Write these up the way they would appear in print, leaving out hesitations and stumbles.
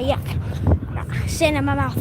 Yeah. Sand in my mouth.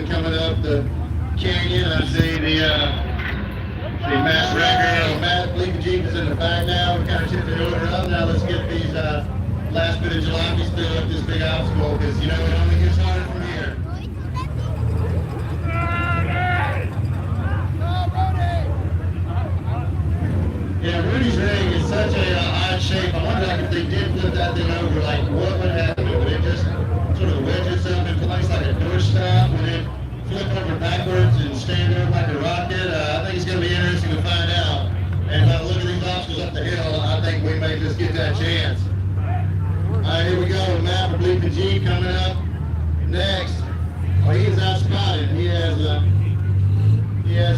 Coming up the canyon, I see the mass record. Matt, believe the Jeep is in the bag now. We kind of shifted the order up. Now let's get these last bit of jalopies through up this big obstacle, because you know it only gets harder from here. Yeah, Rudy's ring is such a odd shape. I wonder, like, if they did flip that thing over, like, what would happen? Would it just sort of wedge itself in place like a doorstop? Would it flip over backwards and stand up like a rocket? I think it's going to be interesting to find out. And if I look at these obstacles up the hill, I think we may just get that chance. All right, here we go. Matt for Bleeping G coming up next. Oh, he is out spotted. He has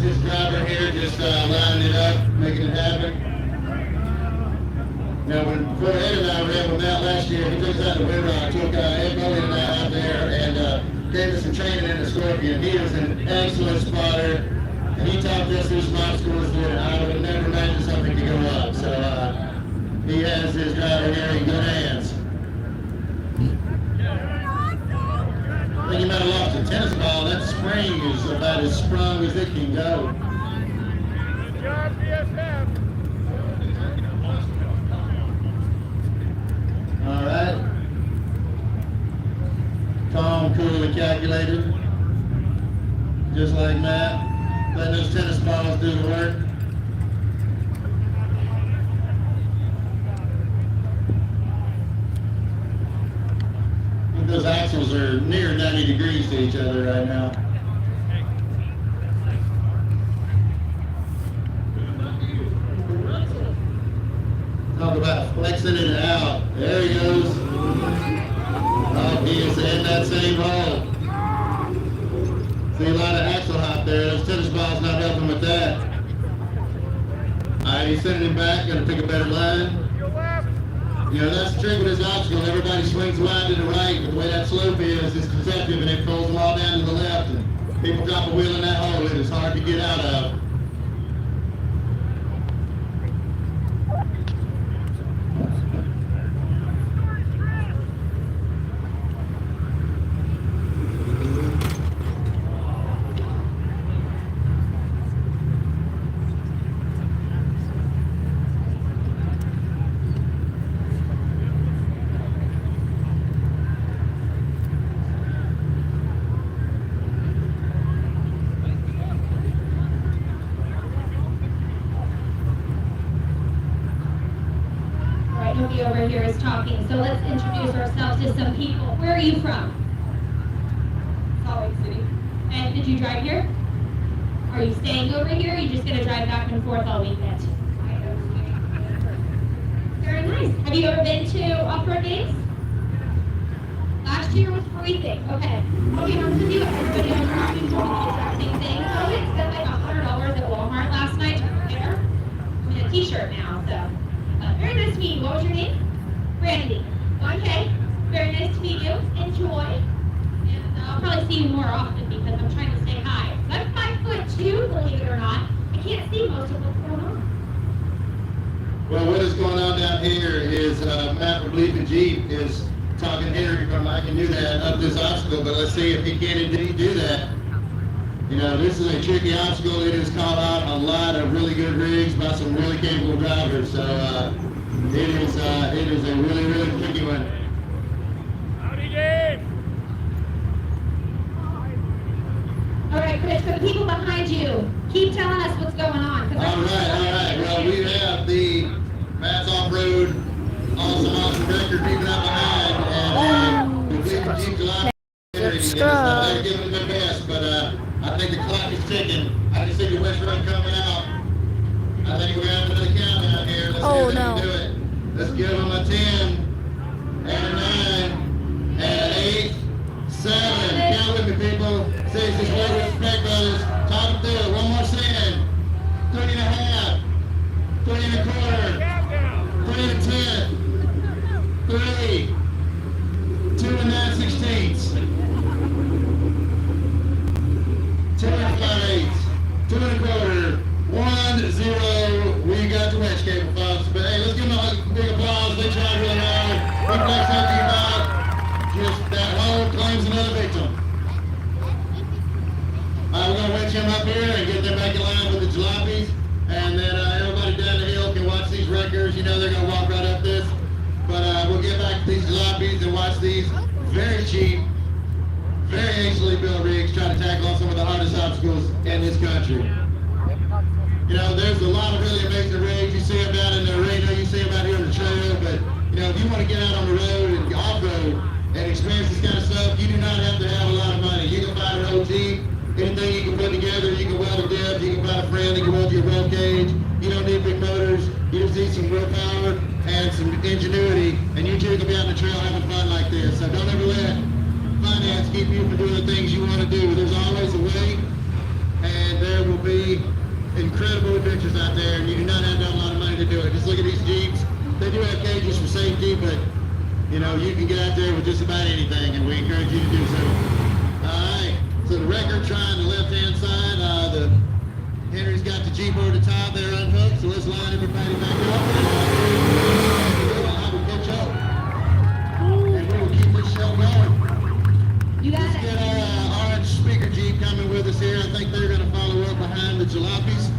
his driver here just lining it up, making it happen. Now, when Fred Ed and I ran with Matt last year, he took us out to Winrock, took Ed Bowen and I out there, and gave us some training in the Scorpion. He was an excellent spotter, and he taught us whose obstacles that I would have never imagined something to go up. So he has his driver here in good hands. I think he might have lost a tennis ball. That spring is about as sprung as it can go. Good job, BSF. All right. Calm, cool, and calculated. Just like Matt. Letting those tennis balls do the work. Those axles are near 90 degrees to each other right now. Talk about flexing it out. There he goes. Oh, he is in that same hole. See a lot of axle hop there. Those tennis balls not helping with that. All right, he's sending him back. Got to pick a better line. You know, that's the trick with this obstacle. Everybody swings wide to the right, but the way that slope is, it's deceptive, and it pulls them all down to the left. And people drop a wheel in that hole, and it's hard to get out of. Nobody over here is talking, so let's introduce ourselves to some people. Where are you from? Salt Lake City. And did you drive here? Are you staying over here, or are you just going to drive back and forth all weekend? Very nice. Have you ever been to off-road games? Last year was freezing. Okay. I'll be honest with you, everybody else was doing the exact same thing. So we spent like $100 at Walmart last night to prepare. What was your name? Brandy. Okay. Very nice to meet you. Enjoy. And I'll probably see you more often because I'm trying to stay high. I'm 5'2", believe it or not. I can't see most of what's going on. Well, what is going on down here is Matt from Bleeping Jeep is talking Henry from I can do that up this obstacle, but let's see if he can indeed do that. You know, this is a tricky obstacle. It has called out a lot of really good rigs by some really capable drivers. So it is a really, really tricky one. Howdy, Dave. All right, Chris, for the people behind you, keep telling us what's going on. All right. Well, we have the Matt's Offroad awesome record peeping up behind, and the Bleeping Jeep July. Let's go. They're giving it their best, but I think the clock is ticking. I can see the West Run coming out. I think we're having another countdown here. Let's see if they can do it. Let's give them a 10, and a 9, and an 8, 7. Count with me, people. 6 is way with respect, brothers. Talk them through it. One more sin. 3 and a half. 3 and a quarter. Countdown. 3 and a 10. 3. 2 and 9/16. 2 and 5/8. 2 and a quarter. 1, 0. We got the wedge cable, folks. But hey, let's give them a big applause. They tried really hard. We played something about just that hole claims another victim. We're going to winch him up here and get them back in line with the jalopies. And then everybody down the hill can watch these wreckers. You know they're going to walk right up this. But we'll get back to these jalopies and watch these very cheap, very hastily built rigs try to tackle on some of the hardest obstacles in this country. You know, there's a lot of really amazing rigs. You see them down in the arena, you see them out here on the trail, but, you know, if you want to get out on the road and off-road and experience this kind of stuff, you do not have to have a lot of money. You can find an old Jeep, anything you can put together, you can weld a dip, you can find a friend that can weld your roll cage. You don't need big motors, you just need some willpower and some ingenuity, and you two can be out on the trail having fun like this. So don't ever let finance keep you from doing the things you want to do. There's always a way, and there will be incredible adventures out there, and you do not have to have a lot of money to do it. Just look at these Jeeps. They do have cages for safety, but you know, you can get out there with just about anything, and we encourage you to do so. Alright, so the record trying the left-hand side, Henry's got the Jeep over the top there unhooked, so let's line everybody back up. I will catch up. And we will keep this show going. You got Let's it. get our orange speaker Jeep coming with us here. I think they're going to follow up behind the jalopies.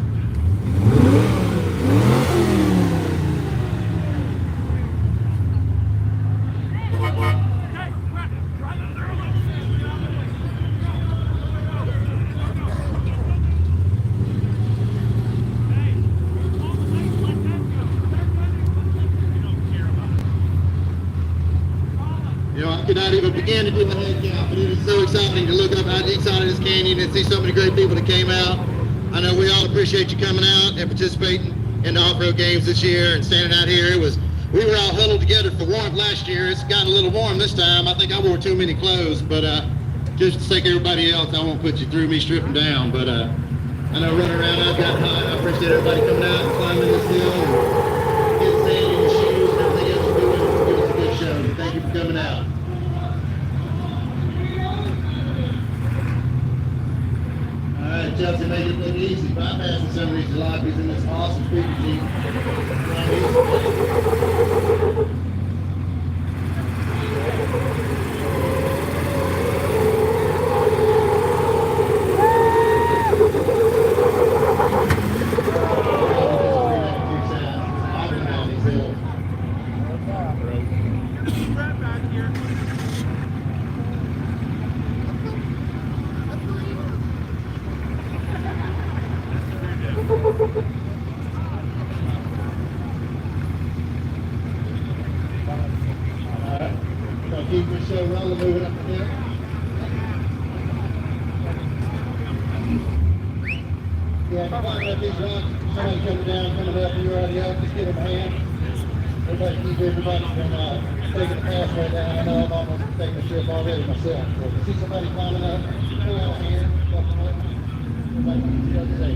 You know, I could not even begin to do the head count, but it is so exciting to look up out each side of this canyon and see so many great people that came out. I know we all appreciate you coming out and participating in the off-road games this year and standing out here. We were all huddled together for warmth last year. It's gotten a little warm this time. I think I wore too many clothes, but just to sake of everybody else, I won't put you through me stripping down. But I know running around, I've got hot. I appreciate everybody coming out and climbing this hill and getting sand in your shoes and everything else you're doing. It's given us a good show. Thank you for coming out. All right, Chelsea, make it look easy. Bypassing some of these jalopies in this awesome speaker Jeep. Right back here. So keep this show rolling, moving up the hill. Yeah, if you find out these rocks, somebody coming down, coming up, and you're already up, just give them a hand. Everybody keep everybody from taking the pathway down. I know I'm almost taking a trip already myself. So if you see somebody climbing up, pull out a hand, help them up. Everybody keep the other day.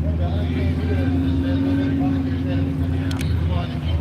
Well, guys, you can't do it. Just stand up and keep standing.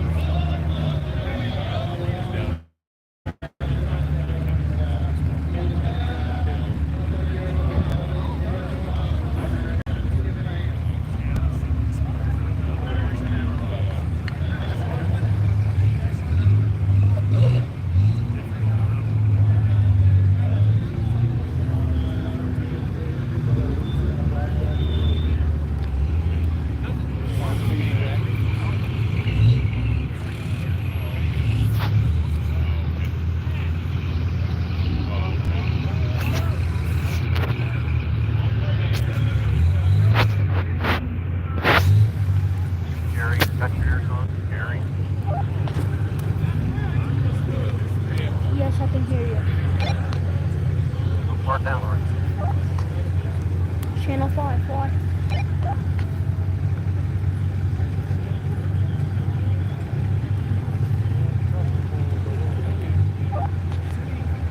Channel Firefly.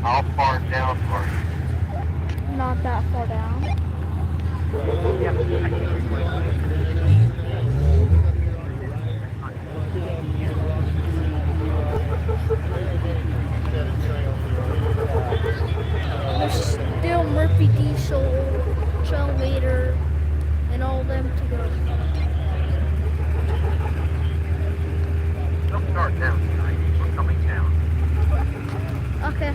How far down are you? Not that far down. There's still Murphy Diesel, Trailmater, and all them to go. Don't start down tonight. We're coming down. Okay.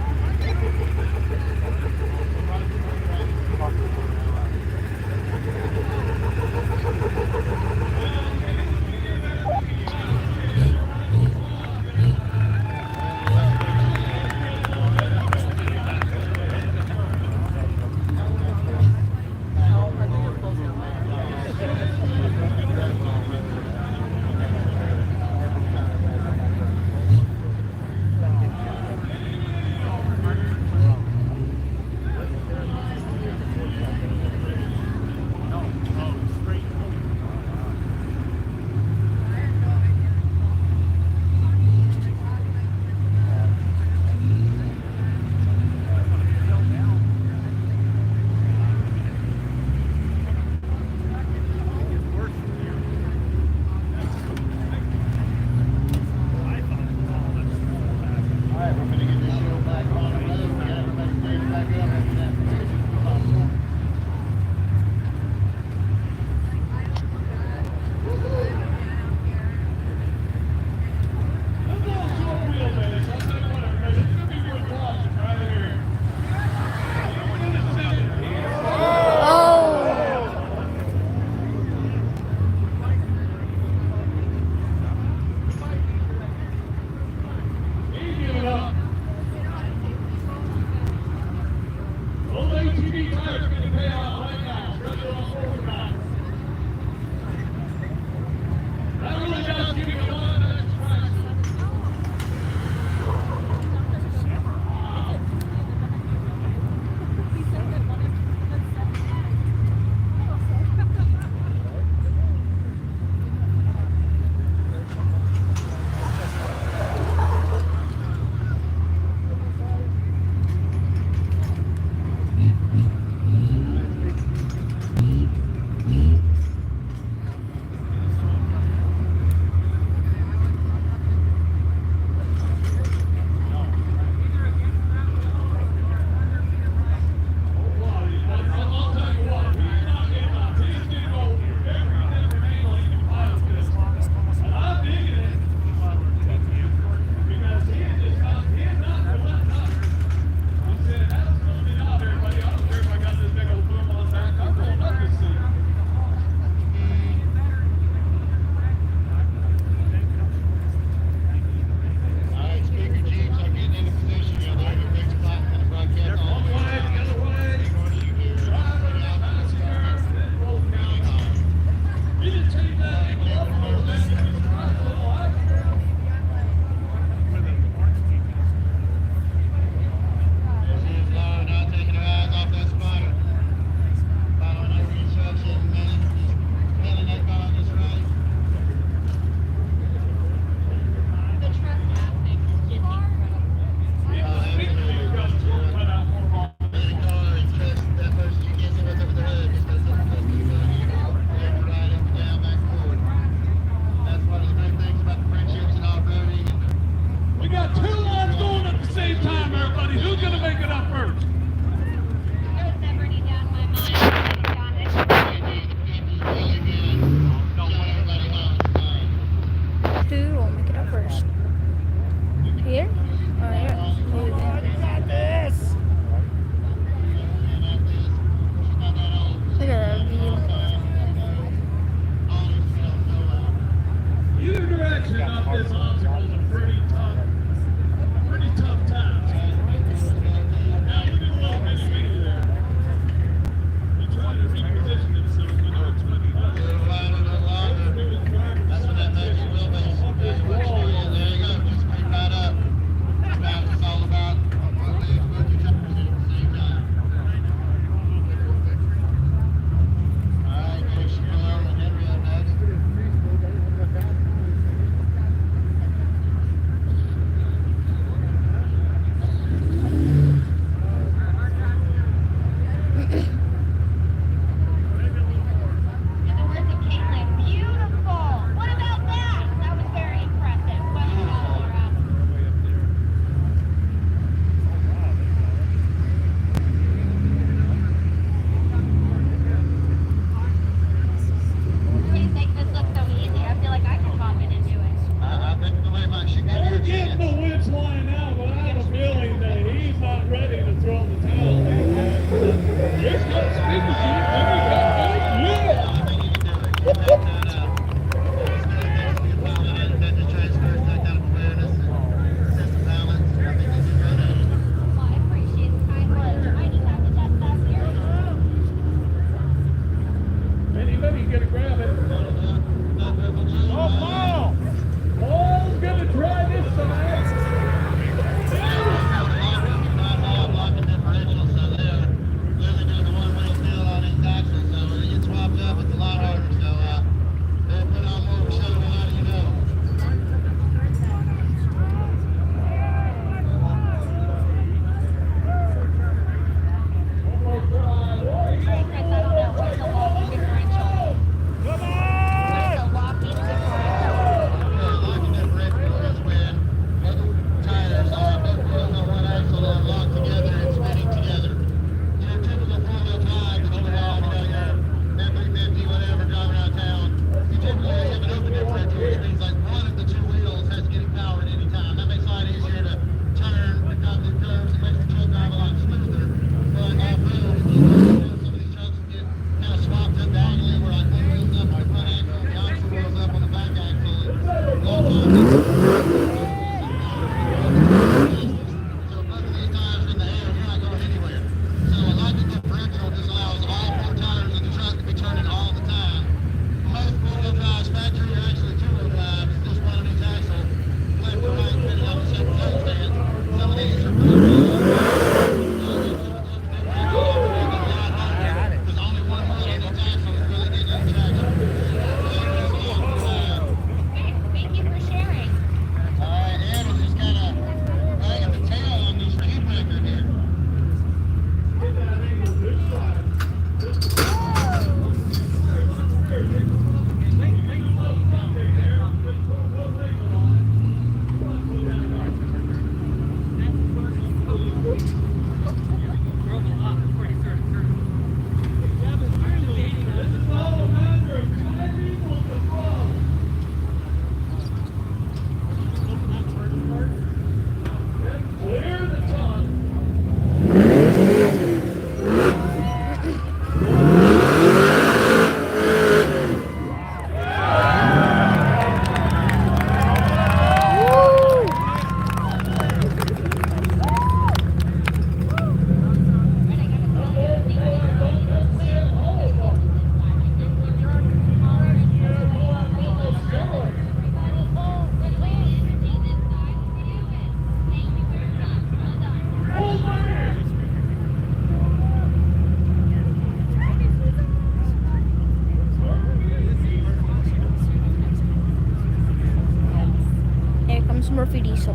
follows Murphy Diesel.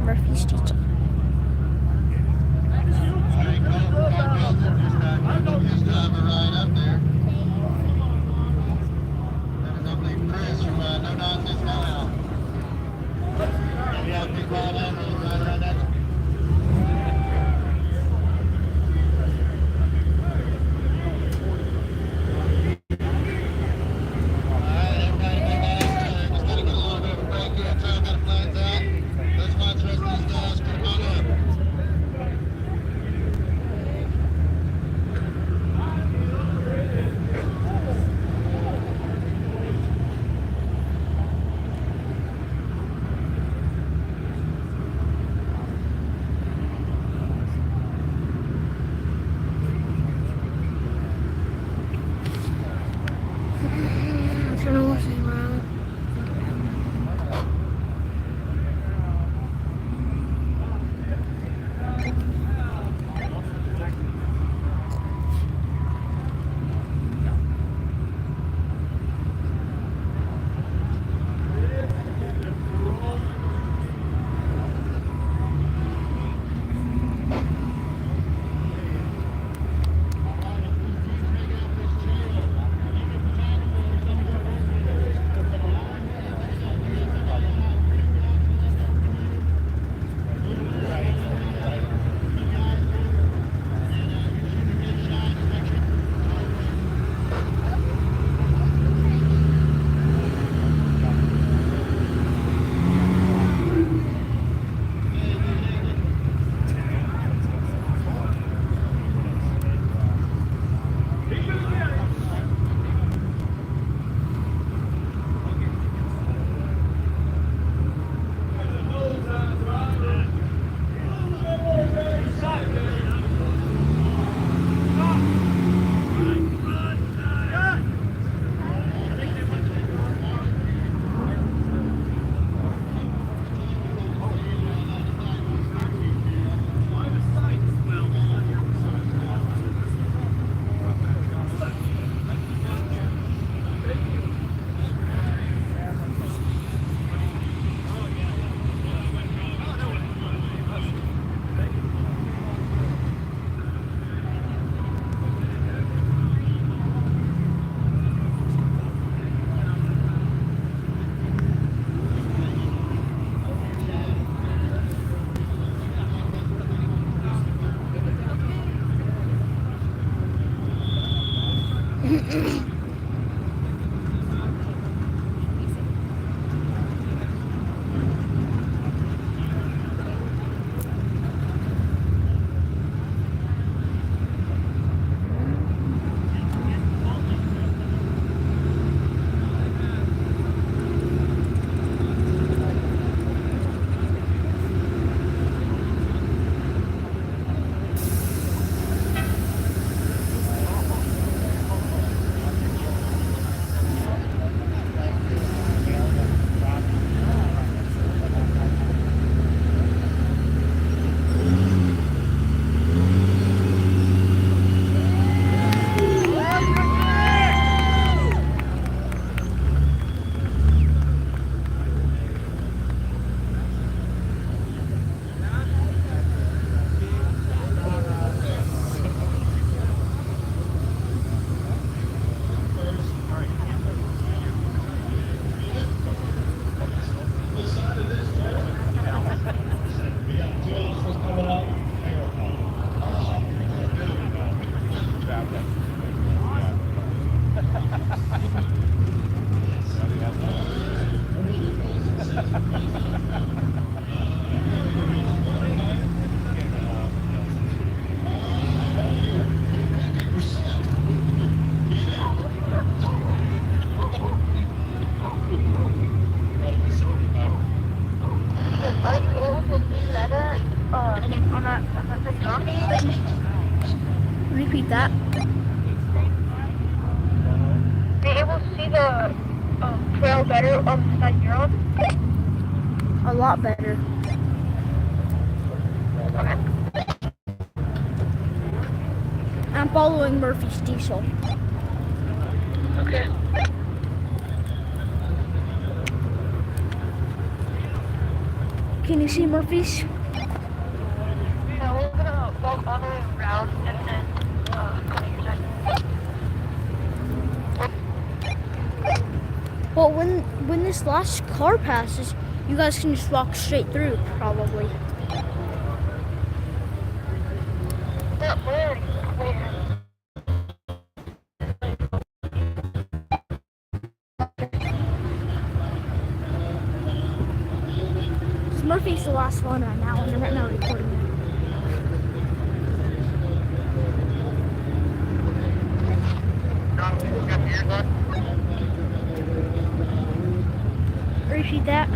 Murphy's Diesel. Just driving right up there. That is, I believe, Chris from No Nonsense No Help. Yeah, big ball down right around that. Repeat that. Be able to see the trail better on the side you're on? A lot better. I'm following Murphy's Diesel. Okay. Can you see Murphy's? Yeah, we're gonna walk all the way around and then come to your side. Well, when this last car passes, you guys can just walk straight through, probably. But where? Murphy's the last one right now, and right now recording it. Repeat that.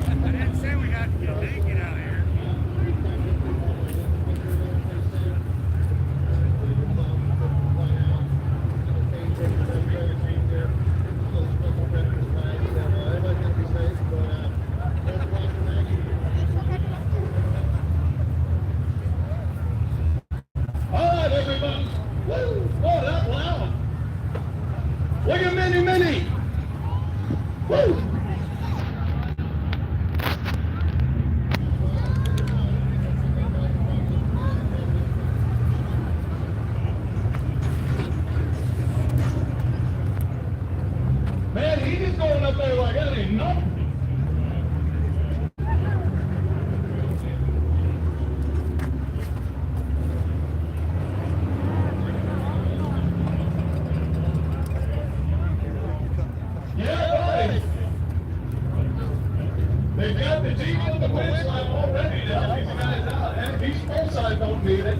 I didn't say we got to get naked out here. All right, everybody. Woo! Oh, that's loud. Look at Minnie. Woo! Man, he's just going up there like that ain't nothing. Yeah, right. They've got the Jeep on the winch line already to help these guys out. And these full side don't need it.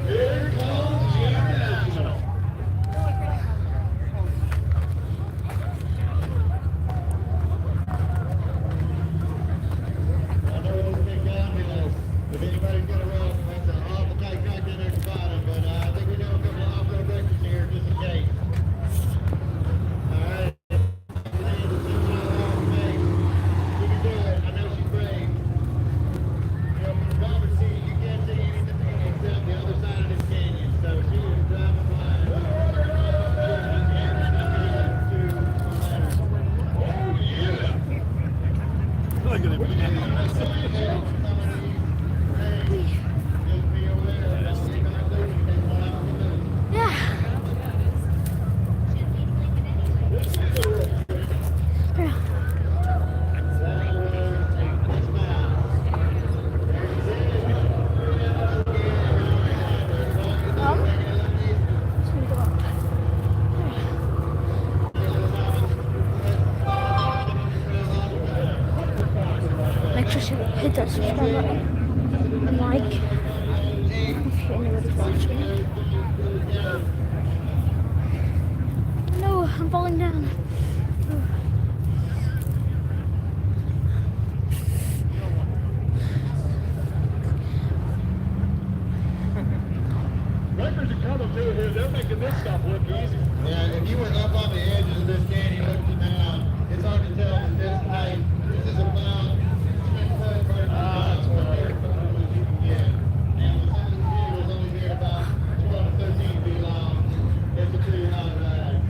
Here comes the International. I know it doesn't get down, if anybody's got a rope, that's an awful tight track in there at the bottom, but I think we do a couple of off-road races here just in case. All right. You can do it. I know she's brave. You know, from the driver's seat, you can't see anything except the other side of this canyon, so she is driving blind. Oh, yeah. Look at him. Yeah. Just gonna go up. Make sure you hit that subscribe button and like if anybody's watching. No, I'm falling down. Records are coming through here. They're making this stuff look easy. Yeah, if you were up on the edges of this canyon looking down, it's hard to tell at this height. This is about 10 foot right now. That's what they're as you can get. And with some of the vehicles only being about 12 to 13 feet long, it's a pretty hot ride.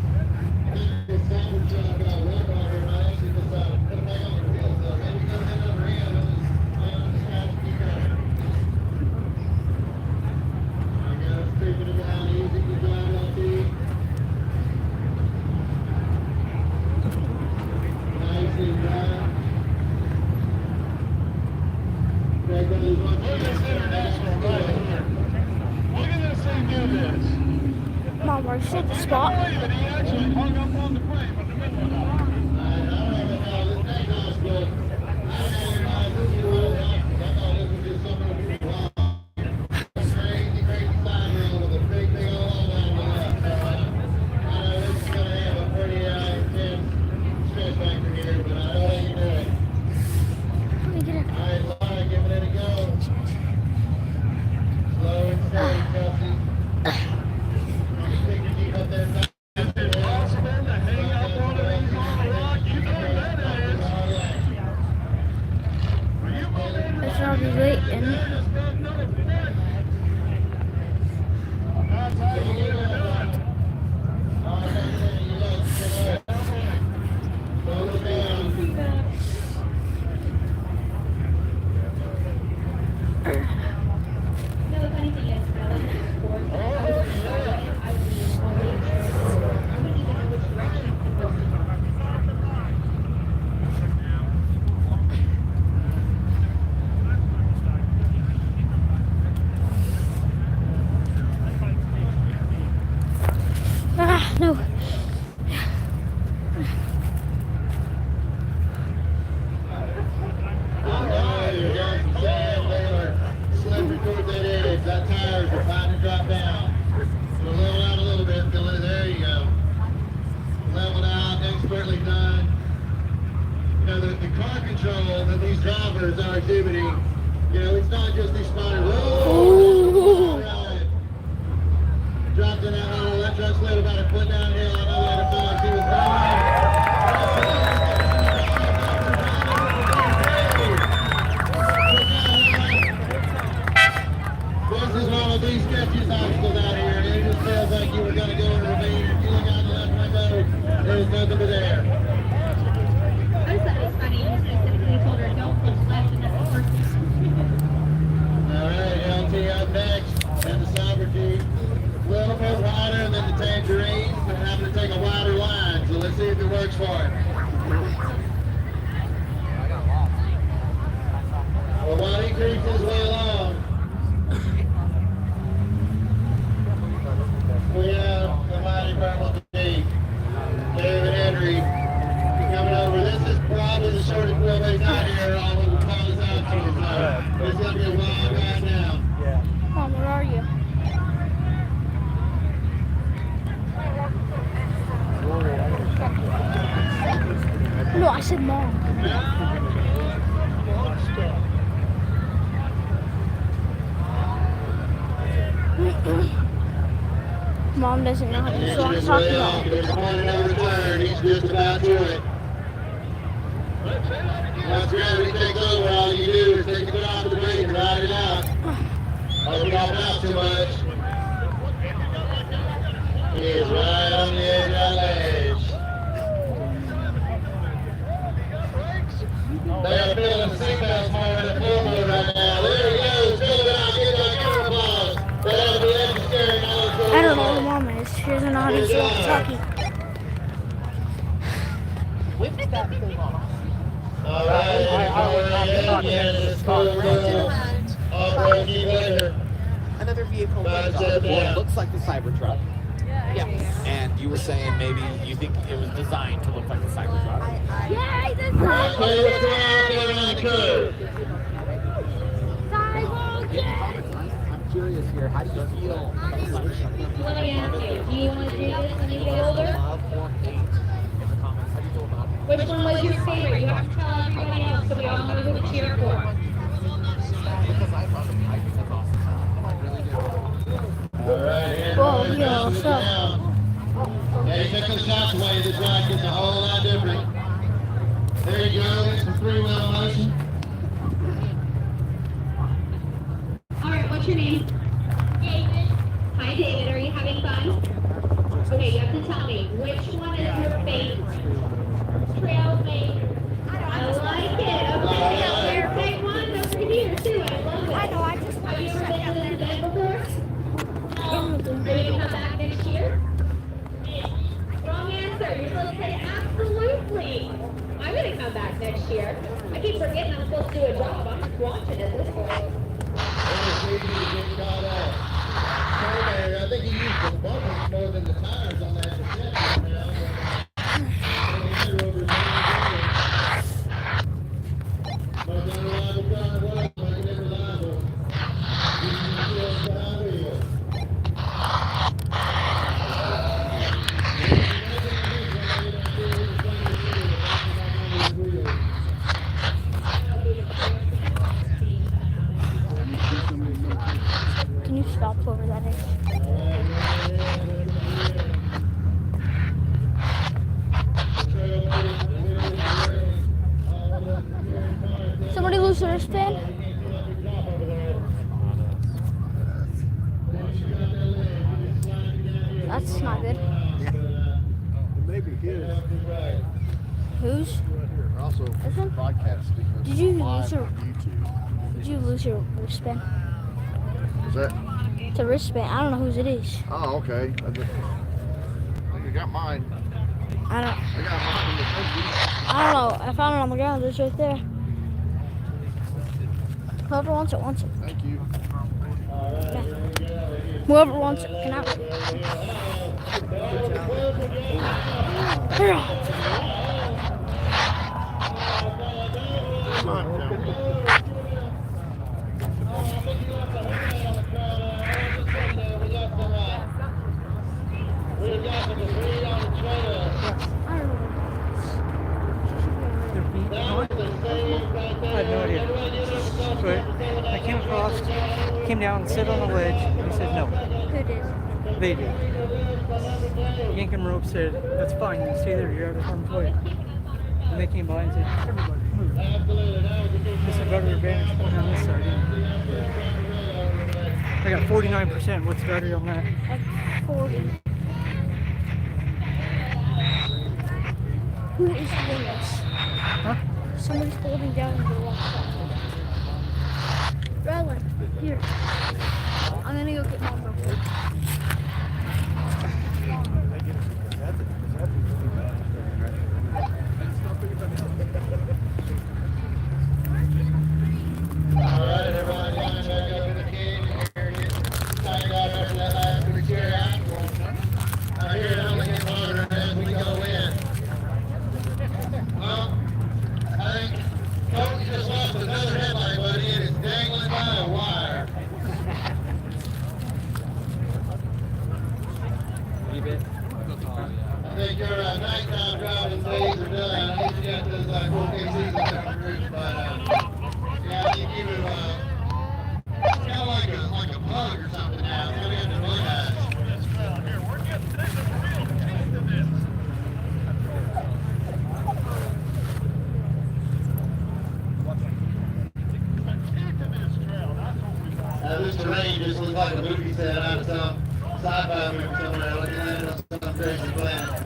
international right here. Look at this thing do this. Mom, where'd you take the spot? He actually hung up on the frame in the middle of Let me get it. Impossible to hang up one of these on a rock. You know what that is. Are you moving? It's already waiting. That's how you get it done. No, the funny thing is, I like this sport. I wouldn't even know which direction to go. Ah, no. That tires are fine to drop down. So level out a little bit. There you go. Leveled out, expertly done. You know, the car control that these drivers are exhibiting, you know, it's not just these spotted roads. Right. Dropped in that hole. That truck slid about a foot downhill. I know that it felt like he was This is one of these sketchy obstacles out here, and it just feels like you were going to go in a ravine. If you look out the left window, there's nothing but there. I just thought it was funny. He specifically told her, don't look left, and that's the first thing. All right, LT up next, and the Cyber Jeep. A little bit wider than the Tangerines, and having to take a wider line, so let's see if it works for him. Well, while he creeps his way along, we have the mighty Purple Jeep, David Henry, coming over. This is probably the shortest wheelbase out here, all of the tallest options. So it's going to be a wild ride now. Mom, where are you? No, I said mom. Mom doesn't know how to do what I'm talking about. There's one another return. He's just about to it. Once gravity takes over, all you do is take the foot off the brake and ride it out. Don't drop it out too much. He is right on the edge of that ledge. They are feeling the seatbelts more in the floorboard right now. There he goes. Fill it out. Give it applause. That'll be extra scary now. I don't know who mom is. She doesn't know how to do walkie-talkie. Whip that thing off. All right, it's Offroad Keep later. Another vehicle Guys, goes off. yeah. Well, it looks like the Cybertruck. Yeah. And you were saying maybe you think it was designed to look like the Cybertruck. Yeah, I did Okay, what's going on there on the curve? I'm curious here. How do you feel about the Cybertruck? Let me ask you, do you want to do this when you get older? Love or hate in the comments. How do you feel about it? Which one was your favorite? You have to tell everybody else so we all know who to cheer for. Because I love it. I think that's awesome. I really do. All right, Whoa, yo, looking so. down. Yeah, you took the shots away. This ride gets a whole lot different. There you go. Get some three-wheel motion. All right, what's your name? David. Hi, David. Are you having fun? Okay, you have to tell me, which one is your favorite? Trailmaker. I like it. Okay, take one over here, too. I love it. I know, I just Have you ever been to this event before? Are you going to come back next year? Wrong answer. You're supposed to say absolutely. I'm going to come back next year. I keep forgetting I'm supposed to do a job. I'm just watching at this point. Can you stop whoever that is? Somebody lose their wristband? That's not good. Maybe his. Whose? We're also This one? broadcasting this Did you live lose your- on YouTube. Did you lose your wristband? Is that? It's a wristband. I don't know whose it is. Oh, okay. I think I got mine. I don't. I got mine in the thank I don't know. I found it on the ground. It's right there. Whoever wants it wants it. you. Thank you. Whoever wants it can have it. Hurrah! Come on, Tim. I don't know. I had no idea. But I came across, came down and sit on a ledge, and he said no. Who did? They did. Yanking rope said, that's fine, you stay there, you're out of harm's way. And they came by and said, everybody, move. This is a better advantage going on this side. I got 49%. What's the battery on that? Like 40. Who is doing this? Huh? Somebody's holding down the laptop. Rylan, here. I'm gonna go get mom real quick. Alright, everybody, line back up in the cage. Here it is. Tight out after that last big chair out. I hear it only gets harder as we go in. Well, I think Coach just lost another headlight, buddy, and it's dangling by a wire. I think your nighttime driving days are done. I need to get this like 4K season coming through, but yeah, you keep it it's kind of like a bug or something now. It's gonna get the blue eyes. This terrain just looks like a movie set out of some sci-fi movie somewhere. Like it landed on some crazy planet.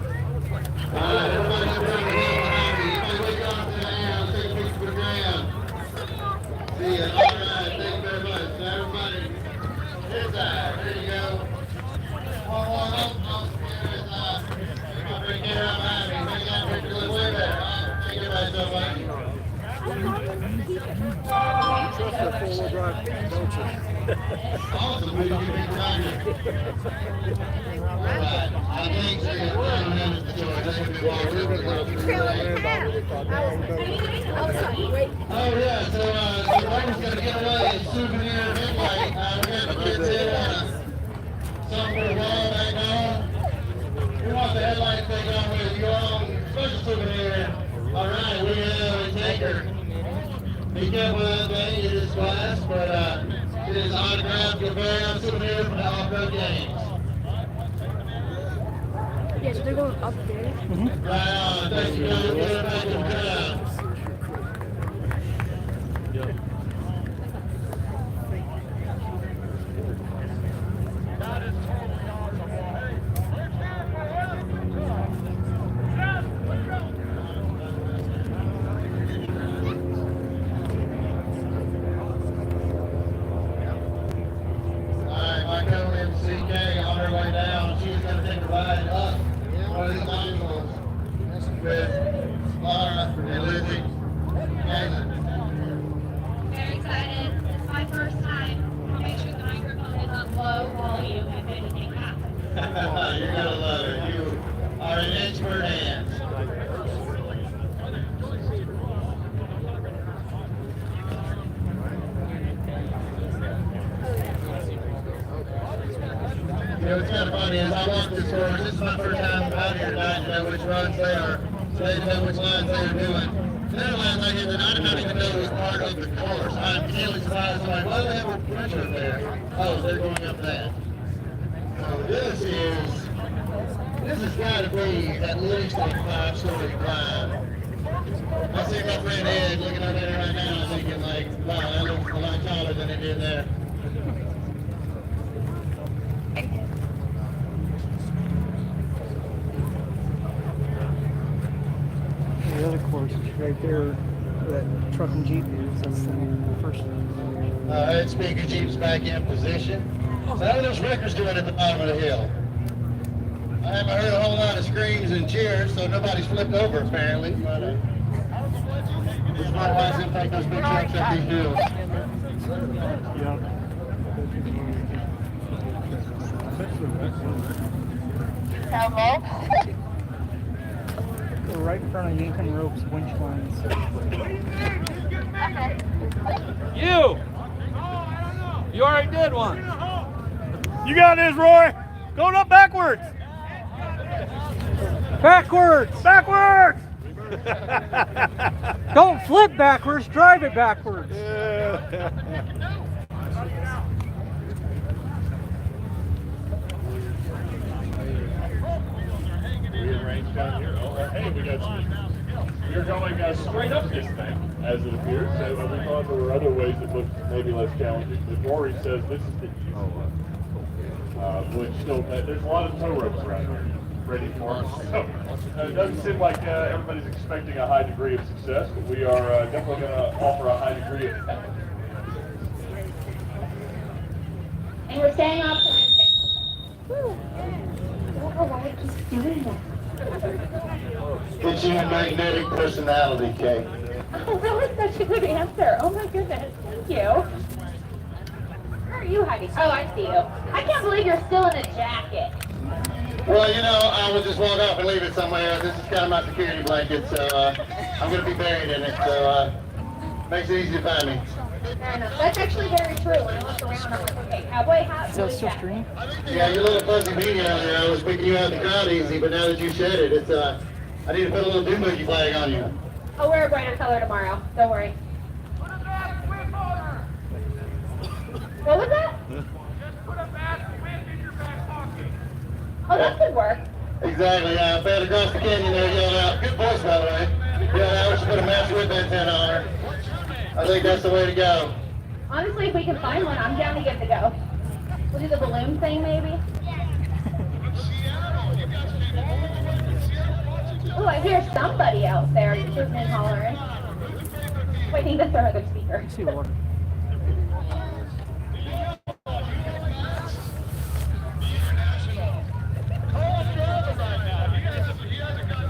Alright, everybody get around the hill behind me. Everybody wake up to the ground. Let's take a picture for the ground. See ya. Alright, thank you very much. So everybody, this side. There you go. One more up. Everybody bring it around behind me. Make that picture look way better. Thank you everybody so much. Trust that four-wheel drive, don't you? Awesome, man. You big driver. Alright, I think so. Oh yeah, so Roman's gonna give away a souvenir headlight. We got the kids in something for the wall back home. We want the headlight thing on with your own special souvenir. Alright, we have a taker. Be careful with that thing, it is glass, but it is autographed, your very own souvenir from the Offroad games. Yes, they're going up there. Right on, thank you, guys. Get back to the crowd. Alright, my co-MC Kay on her way down, she's gonna take a ride up one of these obstacles with Laura and Lizzie. Very excited. It's my first time. I'll make sure the microphone is on low volume if anything happens. You're gonna love it. You are in expert hands. know, it's kind of funny. As I walk this course, this is my first time out here tonight to know which runs they are. So they know which lines they are doing. The other lines I get that I did not even know was part of the course. I'm really surprised. I'm like, why do they have a pressure up there? Oh, they're going up that. So this has got to be at least a 5-story climb. I see my friend Ed looking up there right now thinking like, wow, that looks a lot taller than it did there. The other course is right there where that truck and Jeep is. That's the first one. Head speaker Jeep's back in position. So how are those wreckers doing at the bottom of the hill? I haven't heard a whole lot of screams and cheers, so nobody's flipped over apparently. But it's not wise to take those big trucks up these hills. Yeah. Hello? We're right in front of Yankin Ropes winch lines. Okay. You already did one. You got this, Roy. Going up backwards. Backwards! Backwards. Don't flip backwards, drive it backwards. Rearrange down here. Oh, hey, we got some. We're going straight up this thing, as it appears. So we thought there were other ways that looked maybe less challenging. But Rory says this is the easy one. Which still, there's a lot of tow ropes around here ready for us. So it doesn't seem like everybody's expecting a high degree of success, but we are definitely going to offer a high degree of effort. And we're staying optimistic. I don't know why it keeps doing that. It's your magnetic personality, Kay. Oh, that was such a good answer. Oh my goodness. Thank you. Where are you hiding? Oh, I see you. I can't believe you're still in a jacket. Well, you know, I would just walk off and leave it somewhere. This is kind of my security blanket, so I'm going to be buried in it, so makes it easy to find me. Fair enough. That's actually very true. When I look around, I'm like, okay, cowboy hat, Is that blue still jacket. streaming? Yeah, your little fuzzy beanie on there, I was picking you out of the crowd easy, but now that you shed it, it's, I need to put a little doom boogie flag on you. I'll wear a brighter color tomorrow. Don't worry. What was that? Oh, that could work. Exactly, fed across the canyon there, yelled out, good voice by the way. Yelled out, we should put a match whip antenna on her. I think that's the way to go. Honestly, if we can find one, I'm down to give it a go. We'll do the balloon thing, maybe. Oh, I hear somebody out there shooting and hollering. Wait, I think that's our other speaker. I see water.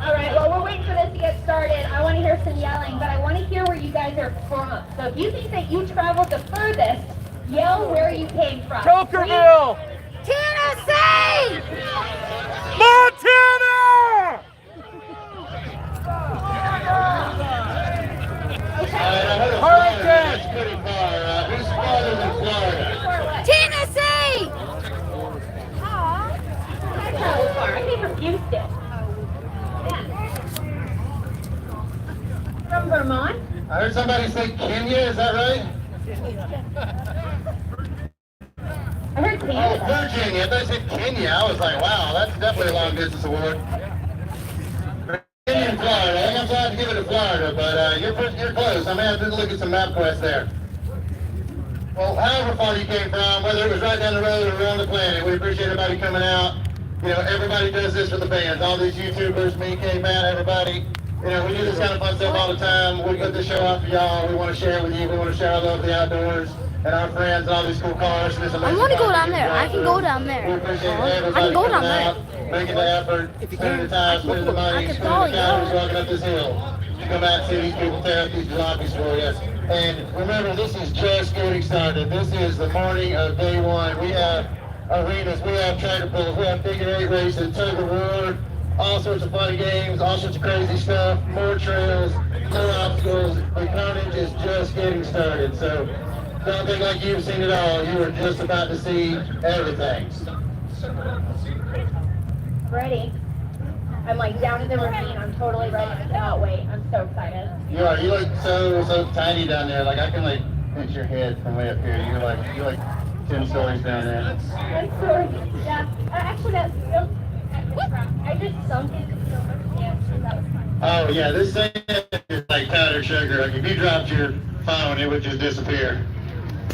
All right, well, we're waiting for this to get started. I want to hear some yelling, but I want to hear where you guys are from. So if you think that you traveled the furthest, yell where you came from. Cokerville. Tennessee! Montana. Hurricane! That's pretty far. Who's farther than Florida? Tennessee! Aw, that's hella far. I came from Houston. From Vermont? I heard somebody say Kenya, is that right? I heard Oh, Canada. Virginia. If they said Kenya, I was like, wow, that's definitely a long distance award. Virginia and Florida. I think I'm glad to give it to Florida, but you're close. I may have to look at some MapQuest there. Well, however far you came from, whether it was right down the road or around the planet, we appreciate everybody coming out. You know, everybody does this for the fans. All these YouTubers, me, Kay, Matt, everybody. You know, we do this kind of fun stuff all the time. We put this show out for y'all. We want to share it with you. We want to share our love of the outdoors and our friends and all these cool cars. I want to go down there. I can go down there. We appreciate I everybody can go coming down there. out, making the effort, spending the time, spending the money, can spending follow the you. calories walking up this hill to come out and see these people tear up these jalopies for you. And remember, this is just getting started. This is the morning of day one. We have arenas, we have tractor pulls, we have figure eight races, tug of war, all sorts of funny games, all sorts of crazy stuff, more trails, more obstacles. The carnage is just getting started. So don't think like you've seen it all. You are just about to see everything. Ready. I'm like down in the ravine. I'm totally ready. I cannot wait. I'm so excited. You look so tiny down there. Like I can like pinch your head from way up here. You're like 10 stories down there. I'm sorry. Yeah. Actually, that's I just sunk it so much damage. That was fun. Oh yeah, this thing is like powdered sugar. Like if you dropped your phone, it would just disappear.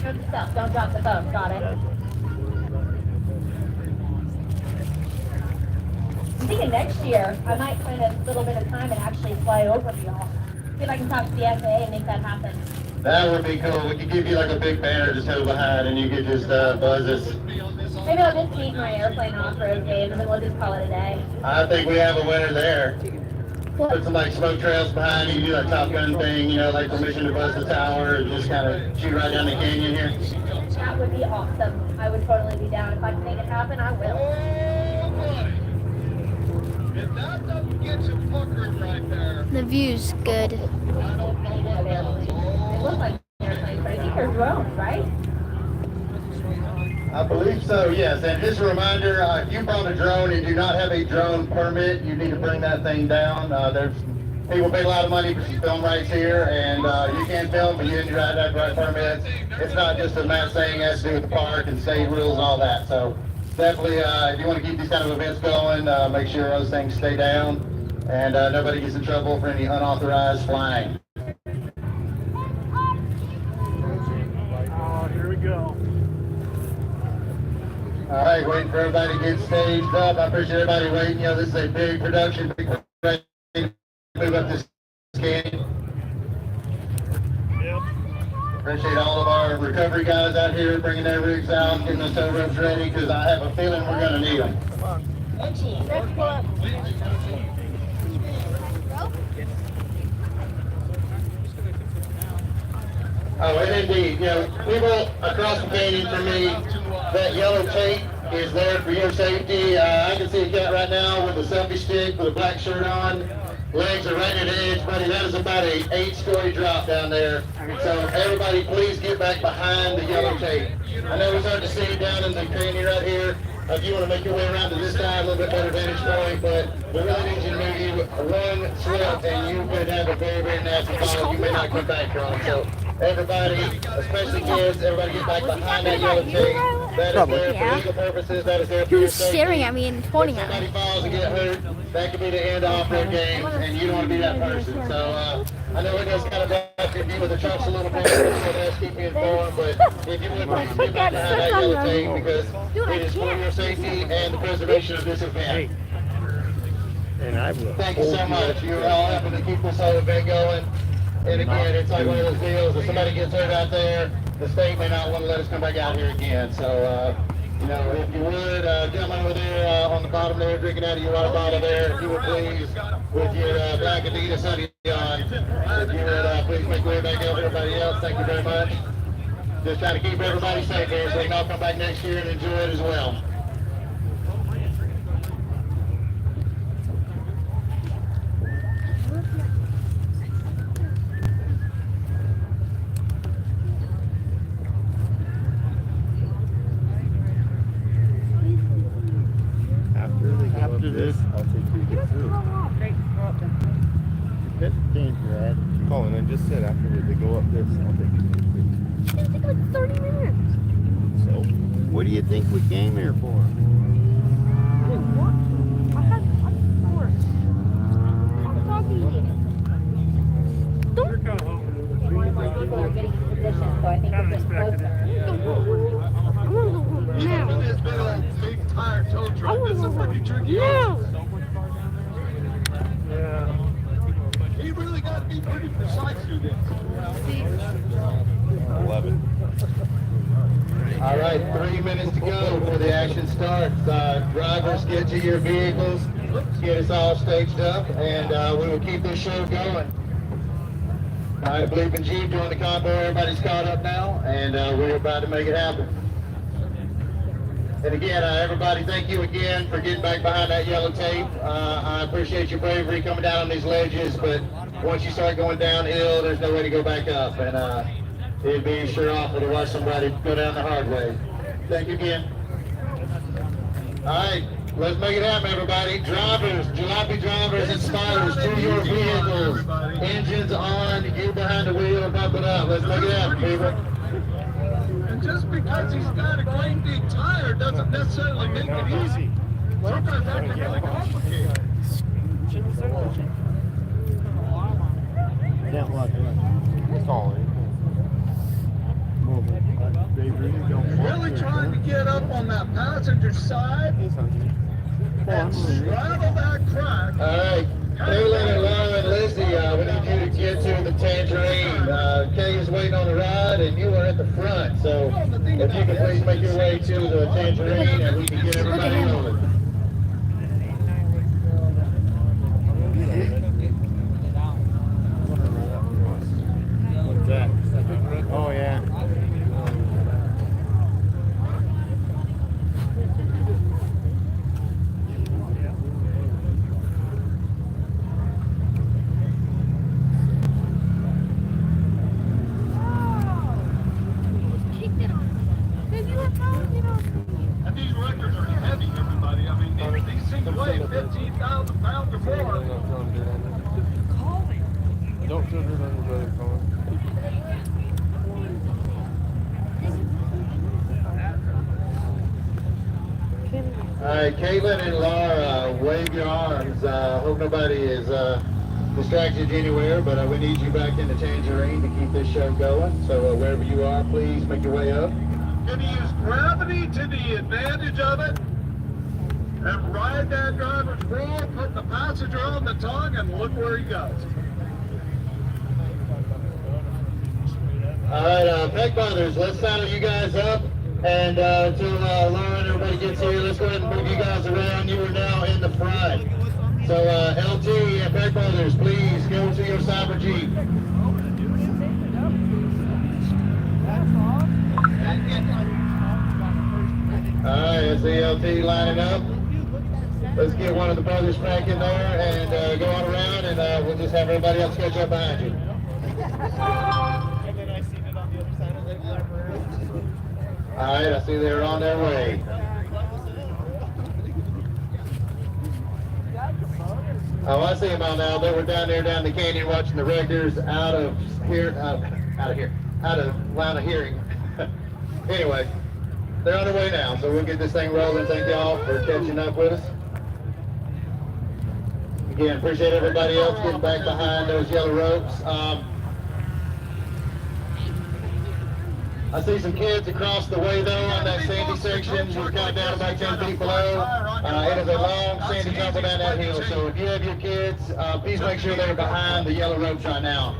Note to self, don't drop the phone. Got it. I'm thinking next year I might spend a little bit of time and actually fly over to y'all. See if I can talk to the FAA and make that happen. That would be cool. We could give you like a big banner to tow behind, and you could just buzz us. Maybe I'll just meet my airplane off-road games and then we'll just call it a day. I think we have a winner there. Put some like smoke trails behind you, do that Top Gun thing, like permission to buzz the tower, and just kind of shoot right down the canyon here. That would be awesome. I would totally be down. If I can make it happen, I will. If that doesn't get you puckered right there. The view's good. It looks like airplanes, but I think they're drones, right? I believe so, yes. And just a reminder, if you brought a drone and do not have a drone permit, you need to bring that thing down. There's people pay a lot of money for some film rights here, and you can film, but you didn't have the right permits. It's not just a mass thing, it has to do with the park and state rules and all that. So definitely, if you want to keep these kind of events going, make sure those things stay down, and nobody gets in trouble for any unauthorized flying. Oh, here we go. All right, waiting for everybody to get staged up. I appreciate everybody waiting. This is a big production, big production. Move up this game. Yep. Appreciate all of our recovery guys out here bringing their rigs out, getting those tow ropes ready, because I have a feeling we're going to need them. Oh, and indeed, people across the canyon from me, that yellow tape is there for your safety. I can see a cat right now with a selfie stick with a black shirt on. Legs are right at the edge, buddy. That is about a 8-story drop down there. So everybody, please get back behind the yellow tape. I know we're starting to see it down in the canyon right here. If you want to make your way around to this side, a little bit better vantage point, but we really need you to move one slip, and you could have a very, very nasty fall. You may not come back from. So everybody, especially kids, everybody get back behind that yellow tape. That is there for legal purposes. That is there for He your was safety. staring at me and pointing If at somebody me. falls and get hurt, that could be the end of off-road games, and you don't want to be that person. So I know it does kind of back your view with the trucks a little bit, so that's keep me informed, but if you would please get back behind that yellow tape, because it is for your safety and the preservation of this event. And I will. Thank you so much. You're all helping to keep this whole event going. And again, it's like one of those deals, if somebody gets hurt out there, the state may not want to let us come back out here again. So, if you would, gentlemen over there on the bottom there, drinking out of your water bottle there, if you would please, with your black Adidas hoodie on, if you would please make your way back over to everybody else. Thank you very much. Just trying to keep everybody safe here so they can all come back next year and enjoy it as well. After this, I'll take you to get through. Great. Go up then. That's dangerous. Oh, and then just sit after they go up this, I'll take you to get through. It's like 30 minutes. So, what do you think we came here for? I didn't want to. I had work. I'm talking to you. You're coming home. More and more people are getting in position, so I think we're getting closer. I want to go home now. This big old big tire tow I truck, want to this go is pretty home tricky. now. Yeah. You really got to be pretty precise through this. 11. All right, 3 minutes to go before the action starts. Drivers, get to your vehicles, get us all staged up, and we will keep this show going. All right, Bleep and Jeep doing the convoy. Everybody's caught up now, and we're about to make it happen. And again, everybody, thank you again for getting back behind that yellow tape. I appreciate your bravery coming down on these ledges, but once you start going downhill, there's no way to go back up. And it'd be sure awful to watch somebody go down the hard way. Thank you again. Alright, let's make it happen, everybody. Drivers, jalopy drivers and spotters to your vehicles. Engines on, you behind the wheel and pump it up. Let's make it happen, people. And just because he's got a great big tire doesn't necessarily make it easy. Sometimes that can really complicate. Can't lock it. It's all Really trying to get up on that passenger side and straddle that crack. Alright, Kaylin and Laura and Lizzie, we need you to get to the Tangerine. Kay is waiting on the ride and you are at the front, so if you could please make your way to the Tangerine and we can get everybody rolling. What's that? Oh, yeah. And these records are heavy, everybody. I mean, these things weigh 15,000 pounds or more. Don't put it on your brother, Colin. Alright, Caitlin and Laura, wave your arms. Hope nobody is distracted you anywhere, but we need you back in the Tangerine to keep this show going. So wherever you are, please make your way up. Can you use gravity to the advantage of it? And ride that driver's wheel, put the passenger on the tongue, and look where he goes. Alright, Peck Brothers, let's saddle you guys up. And until Laura and everybody gets here, let's go ahead and move you guys around. You are now in the front. So LT and Peck Brothers, please go to your Cyber Jeep. Alright, that's the LT lining up. Let's get one of the brothers back in there and go on around and we'll just have everybody else catch up behind you. Alright, I see they're on their way. Oh, I see them all now. They were down there down the canyon watching the regulars out of line of hearing. Anyway, they're on their way now, so we'll get this thing rolling. Thank y'all for catching up with us. Again, appreciate everybody else getting back behind those yellow ropes. I see some kids across the way though on that sandy section. We're kind of down about 10 feet below. It is a long sandy tumble down that hill. So if you have your kids, please make sure they're behind the yellow ropes right now.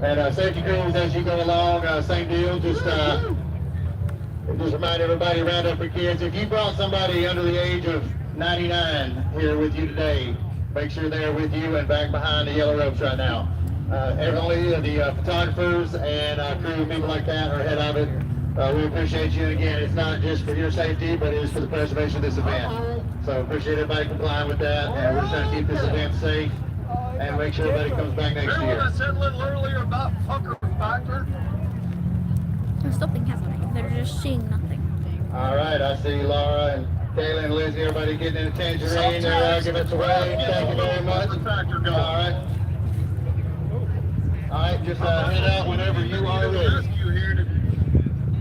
And safety crews as you go along, same deal. Just remind everybody, round up your kids. If you brought somebody under the age of 99 here with you today, make sure they're with you and back behind the yellow ropes right now. Only the photographers and crew, people like that are ahead of it. We appreciate you. Again, it's not just for your safety, but it is for the preservation of this event. So appreciate everybody complying with that, and we're just trying to keep this event safe and make sure everybody comes back next Remember year. what I said a little earlier about pucker factor? There's nothing happening. They're just seeing nothing. All right, I see Laura and Kayla and Lizzie, everybody getting in the Tangerine. They're giving us away. Thank you very much. All right. All right, just head out whenever you are ready. Rescue here to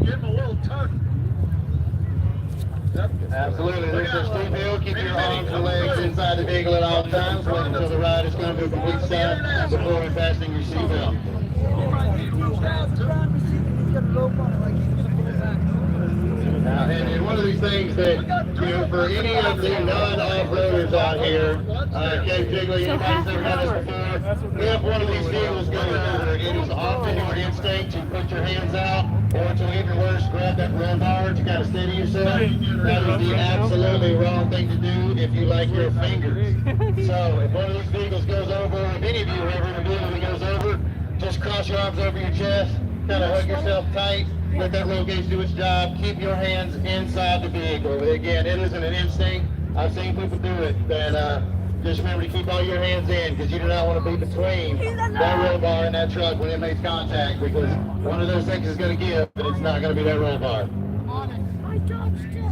give him a little tug. Absolutely. There's a steep hill. Keep your arms and legs inside the vehicle at all times. Wait until the ride is going to a complete stop before fastening your seatbelt. Now, and one of these things that, for any of the non-off-roaders out here, Cave Jiggly, anybody's ever done this before, if one of these vehicles goes over, it is often your instinct to put your hands out, or to even worse, grab that roll bar to kind of steady yourself. That is the absolutely wrong thing to do if you like your fingers. So, if one of these vehicles goes over, if any of you are ever in a vehicle that goes over, just cross your arms over your chest, kind of hug yourself tight. Let that roll gauge do its job. Keep your hands inside the vehicle. Again, it isn't an instinct. I've seen people do it that just remember to keep all your hands in, because you do not want to be between that roll bar and that truck when it makes contact, because one of those things is going to give, but it's not going to be that roll bar. I dodged it.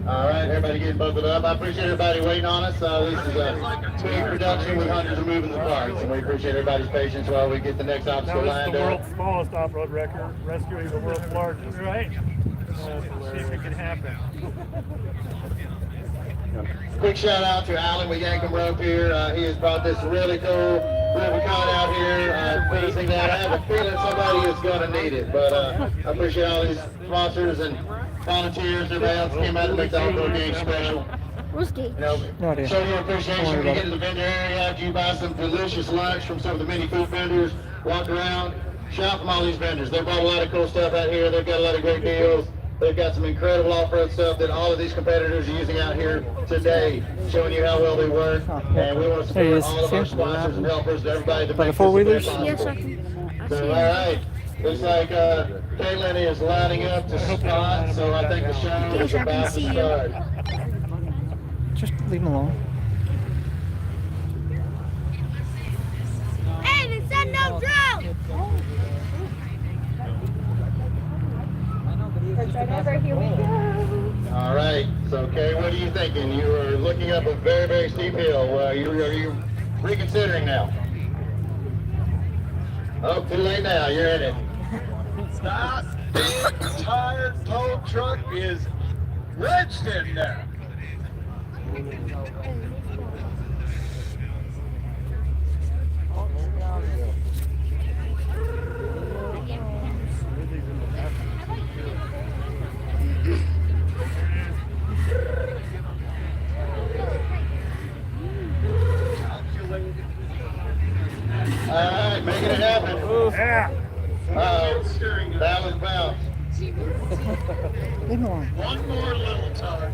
All right, everybody getting buckled up. I appreciate everybody waiting on us. This is a big production with hundreds of moving parts, and we appreciate everybody's patience while we get the next obstacle Now, this lined is the up. world's smallest off-road record, rescuing the world's largest. Right. See if it can happen. Quick shout out to Alan with Yankum Rope here. He has brought this really cool Rubicon out here, finishing that. I have a feeling somebody is going to need it, but I appreciate all these sponsors and volunteers, everybody else came out to make the off-road game special. Rusty. You know, show your appreciation when you get to the vendor area after you buy some delicious lunch from some of the many food vendors. Walk around, shop from all these vendors. They brought a lot of cool stuff out here. They've got a lot of great deals. They've got some incredible off-road stuff that all of these competitors are using out here today, showing you how well they work. And we want to support all of our sponsors and helpers and everybody to make this four-wheelers? possible. Yes, I can. So, all right. Looks like Caitlin is lining up to spot, so I think the show is about to start. Just leave him alone. Hey, they said no drill! Here we go. All right. So, Kay, what are you thinking? You are looking up a very, very steep hill. Are you reconsidering now? Oh, too late now. You're in it. That big tired tow truck is wedged in there. All right, making it happen. Yeah. Uh-oh, that was bounced. Leave him alone. One more little tug.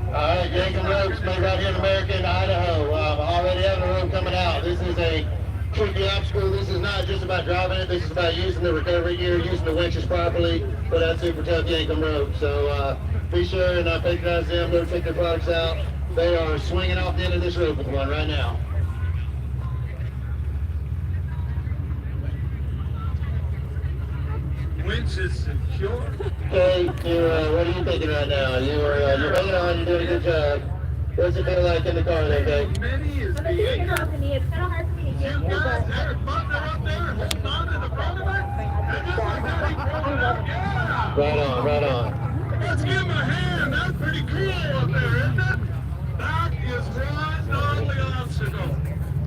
All right, Yankum Ropes made right here in America, in Idaho. Already having a rope coming out. This is a tricky obstacle. This is not just about driving it. This is about using the recovery gear, using the winches properly for that super tough Yankum rope. So be sure and patronize them. Go check their products out. They are swinging off the end of this rope with one right now. Winch is secure. Okay, what are you thinking right now? You're hanging on. You're doing a good job. What's it feel like in the car there, Kate? Many is I'm the gonna take it anchor. off for me. It's kind of hard for me to You get guys there, button up there, holding on to the front of it. And just like that, he pulled it up. Yeah. Right on, right on. Let's give him a hand. That's pretty cool up there, isn't it? That is right on the obstacle.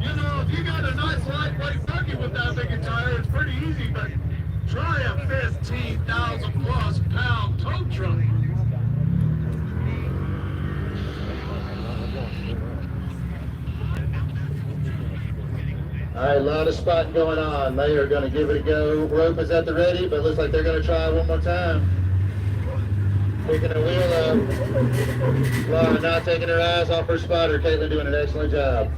You know, if you got a nice lightweight buggy with that big a tire, it's pretty easy, but try a 15,000 plus pound tow truck. All right, a lot of spotting going on. They are going to give it a go. Rope is at the ready, but looks like they're going to try one more time. Picking the wheel up. Laura not taking her eyes off her spotter. Caitlin doing an excellent job.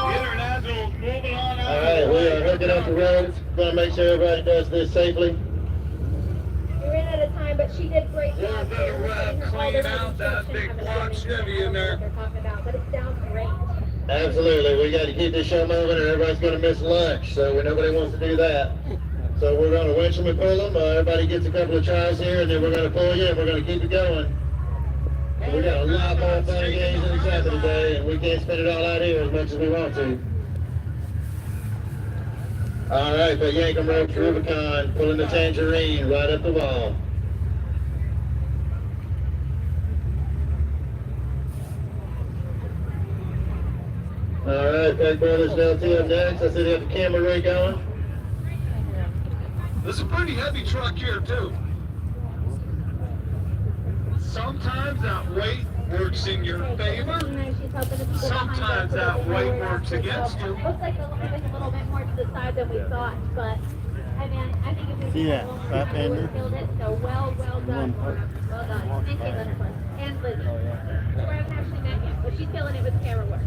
International's moving on out. All right, we are hooking up the ropes. Going to make sure everybody does this safely. We ran out of time, but she did great We're job. gonna clean out that big block Chevy in there. They're talking about, but it sounds great. Absolutely. We got to keep this show moving or everybody's going to miss lunch. So nobody wants to do that. So we're going to winch them and pull them. Everybody gets a couple of tries here, and then we're going to pull you, and we're going to keep it going. We got a lot more fun games in the cabin today, and we can't spend it all out here as much as we want to. All right, the Yankum Ropes Rubicon pulling the tangerine right up the wall. All right, Peck Brothers and LT up next. I see they have the camera rig going. This is a pretty heavy truck here, too. Sometimes that weight works in your favor. Sometimes that weight works against you. Looks like the line is a little bit more to the side than we thought, but I mean, I think if we See that? That we bender? killed it. So well done. Well done. And Caitlin, of course. And Lizzie. We haven't actually met yet, but she's killing it with camera work.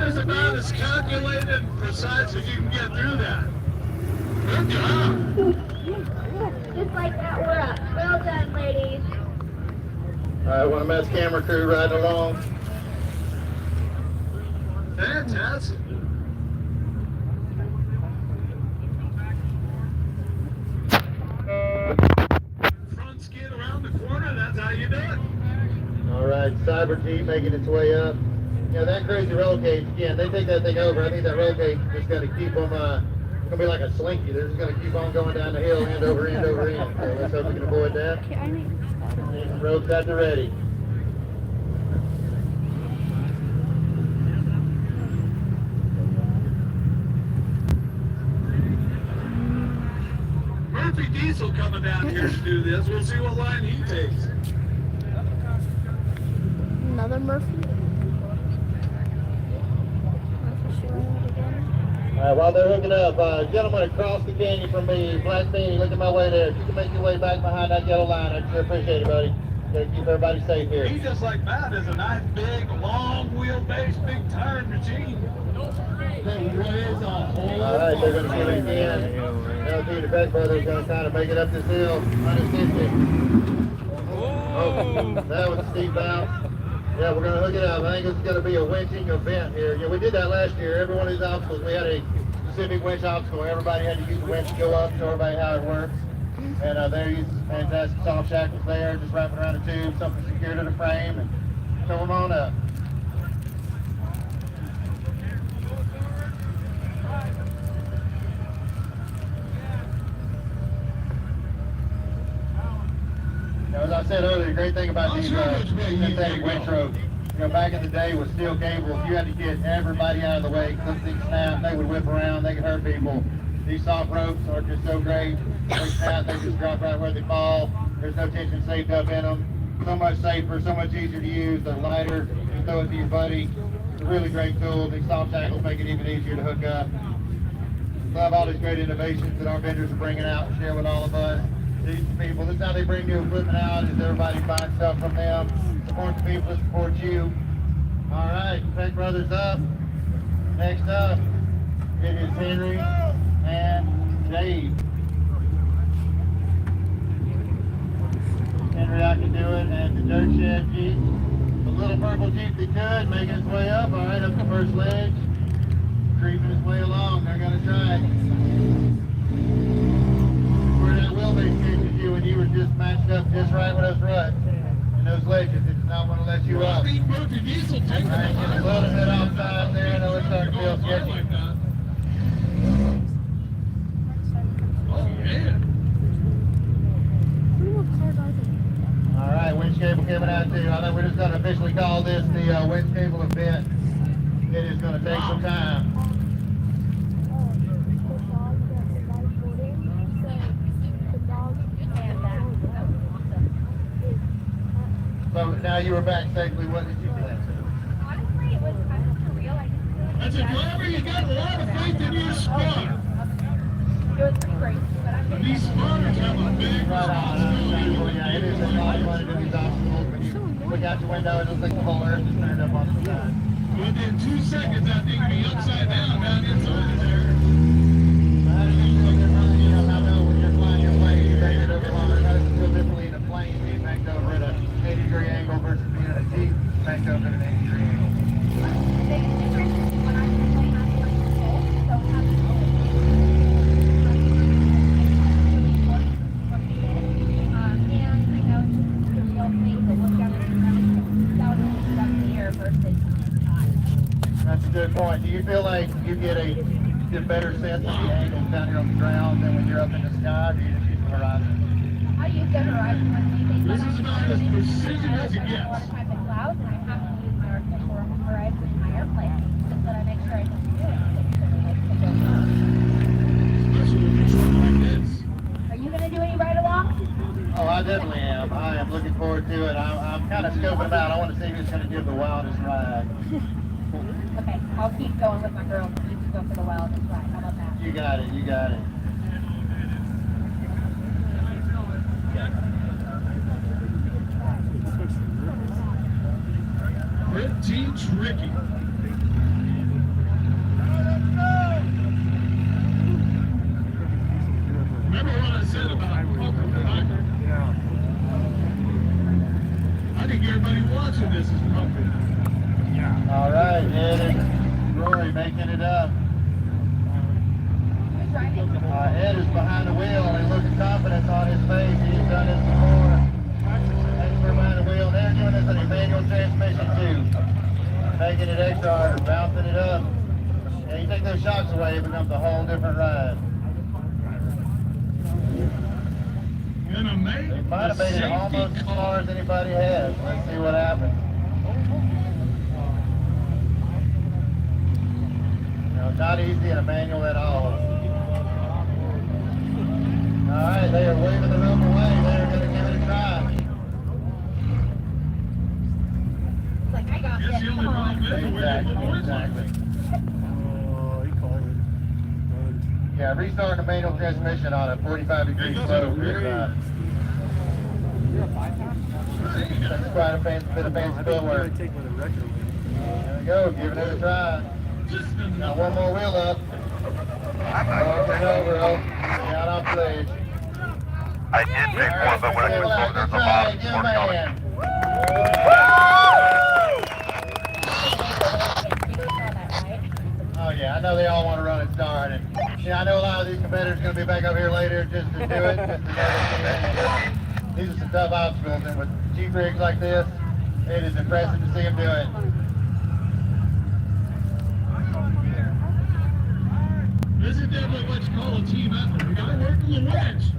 is about as calculated and precise as you can get through that. Good job. Just like that, we're up. Well done, ladies. All right, one of Matt's camera crew riding along. Fantastic. Front skid around the corner, that's how you do it. All right, Cyber Jeep making its way up. You know, that crazy roll cage, again, they take that thing over. I think that roll cage is just going to keep them, it's going to be like a slinky. They're just going to keep on going down the hill, end over end over end. So let's hope we can avoid that. Okay, I need Ropes at the ready. Murphy Diesel coming down here to do this. We'll see what line he takes. another Murphy. All right, while they're hooking up, gentlemen across the canyon from me, Black Beanie, look at my way there. If you can make your way back behind that yellow line, I'd sure appreciate it, buddy. Gotta keep everybody safe here. He, just like Matt, is a nice, big, long wheelbase, big tired machine. All right, they're going to do it again. LT, the Beck brothers, going to kind of make it up this hill. Unassisted. Oh, that was a steep bounce. Yeah, we're going to hook it up. I think it's going to be a winching event here. Yeah, we did that last year. Every one of these obstacles, we had a specific winch obstacle. Everybody had to use the winch to go up, show everybody how it works. And there you fantastic soft shackles there, just wrapping around a tube, something secured to the frame, and tow them on up. Now, as I said earlier, the great thing about these synthetic winch ropes, you know, back in the day with steel cable, if you had to get everybody out of the way, because things snap, they would whip around, they could hurt people. These soft ropes are just so great. They snap, they just drop right where they fall. There's no tension saved up in them. So much safer, so much easier to use. They're lighter. You can throw it to your buddy. It's a really great tool. These soft shackles make it even easier to hook up. Love all these great innovations that our vendors are bringing out and share with all of us. These people, this is how they bring new equipment out, is everybody buying stuff from them. Support the people that support you. All right, Peck Brothers up. Next up, it is Henry and Dave. Henry, I can do it, and the Dirt Shed Jeep. The little purple Jeep that could, making its way up. All right, up the first ledge. Creeping its way along, they're gonna try it. Where that wheelbase catches you when you were just matched up just right with those ruts. And those ledges, it does not want to let you up. Murphy Diesel All right, get a little bit offside there, and it's starting to feel sketchy. Oh, man. All right, winch cable coming out too. I think we're just going to officially call this the winch cable event. It is going to take some time. So now you were back safely. What did you think? Honestly, it was kind of surreal. As a driver, you got a lot of faith in your spotter. It was pretty great, but I'm These spotters have a big Right on. Yeah, it is a lot of fun to do these obstacles. When you look out your window, it looks like the whole earth is turned up on the side. Within 2 seconds, that thing will be upside down inside of there. How do you feel differently? You know, how when you're flying your plane, you bang it over longer. How does it feel differently in a plane being banked over at an 80-degree angle versus being in a Jeep banked over at an 80-degree angle? the biggest difference is when I'm playing on the control, so having That's a good point. Do you feel like you get a better sense of the angles down here on the ground than when you're up in the sky, or do you just use the horizon? I use the horizon when we think This is about as precision as it gets. a lot of times in clouds, and I have to use my artificial horizon in my airplane, just that I make sure I don't do it. Especially when you're short like this. Are you going to do any ride-along? Oh, I definitely am. I am looking forward to it. I'm kind of scoping about. I want to see who's going to give the wildest ride. Okay, I'll keep going with my girls. You can go for the wildest ride. How about that? You got it. You got it. Pretty tricky. making it up. Ed is behind the wheel and he's looking confidence on his face. He's done this before. Expert behind the wheel. They're doing this in a manual transmission too. Making it extra harder, bouncing it up. Yeah, you take those shocks away, it becomes a whole different ride. It might have made it almost as far as anybody has. Let's see what happens. No, not easy in a manual at all. Alright, they are waving the rope away. They're going to give it a try. It's like, I got this. Come on. Exactly. Oh, he called it. Yeah, restarting the manual transmission on a 45-degree slope is that's quite a bit of fancy footwork. Take with a record. There we go, giving it a try. Now one more wheel up. Over and over, down off the edge. I did take one, but when I was close, there's a lot Give more him a coming. hand. Oh yeah, I know they all want to run it start, and I know a lot of these competitors are going to be back up here later just to do it, just to know they can. These are some tough obstacles, and with cheap rigs like this, it is impressive to see them do it. This is definitely what you call a team effort. We gotta work on the winch.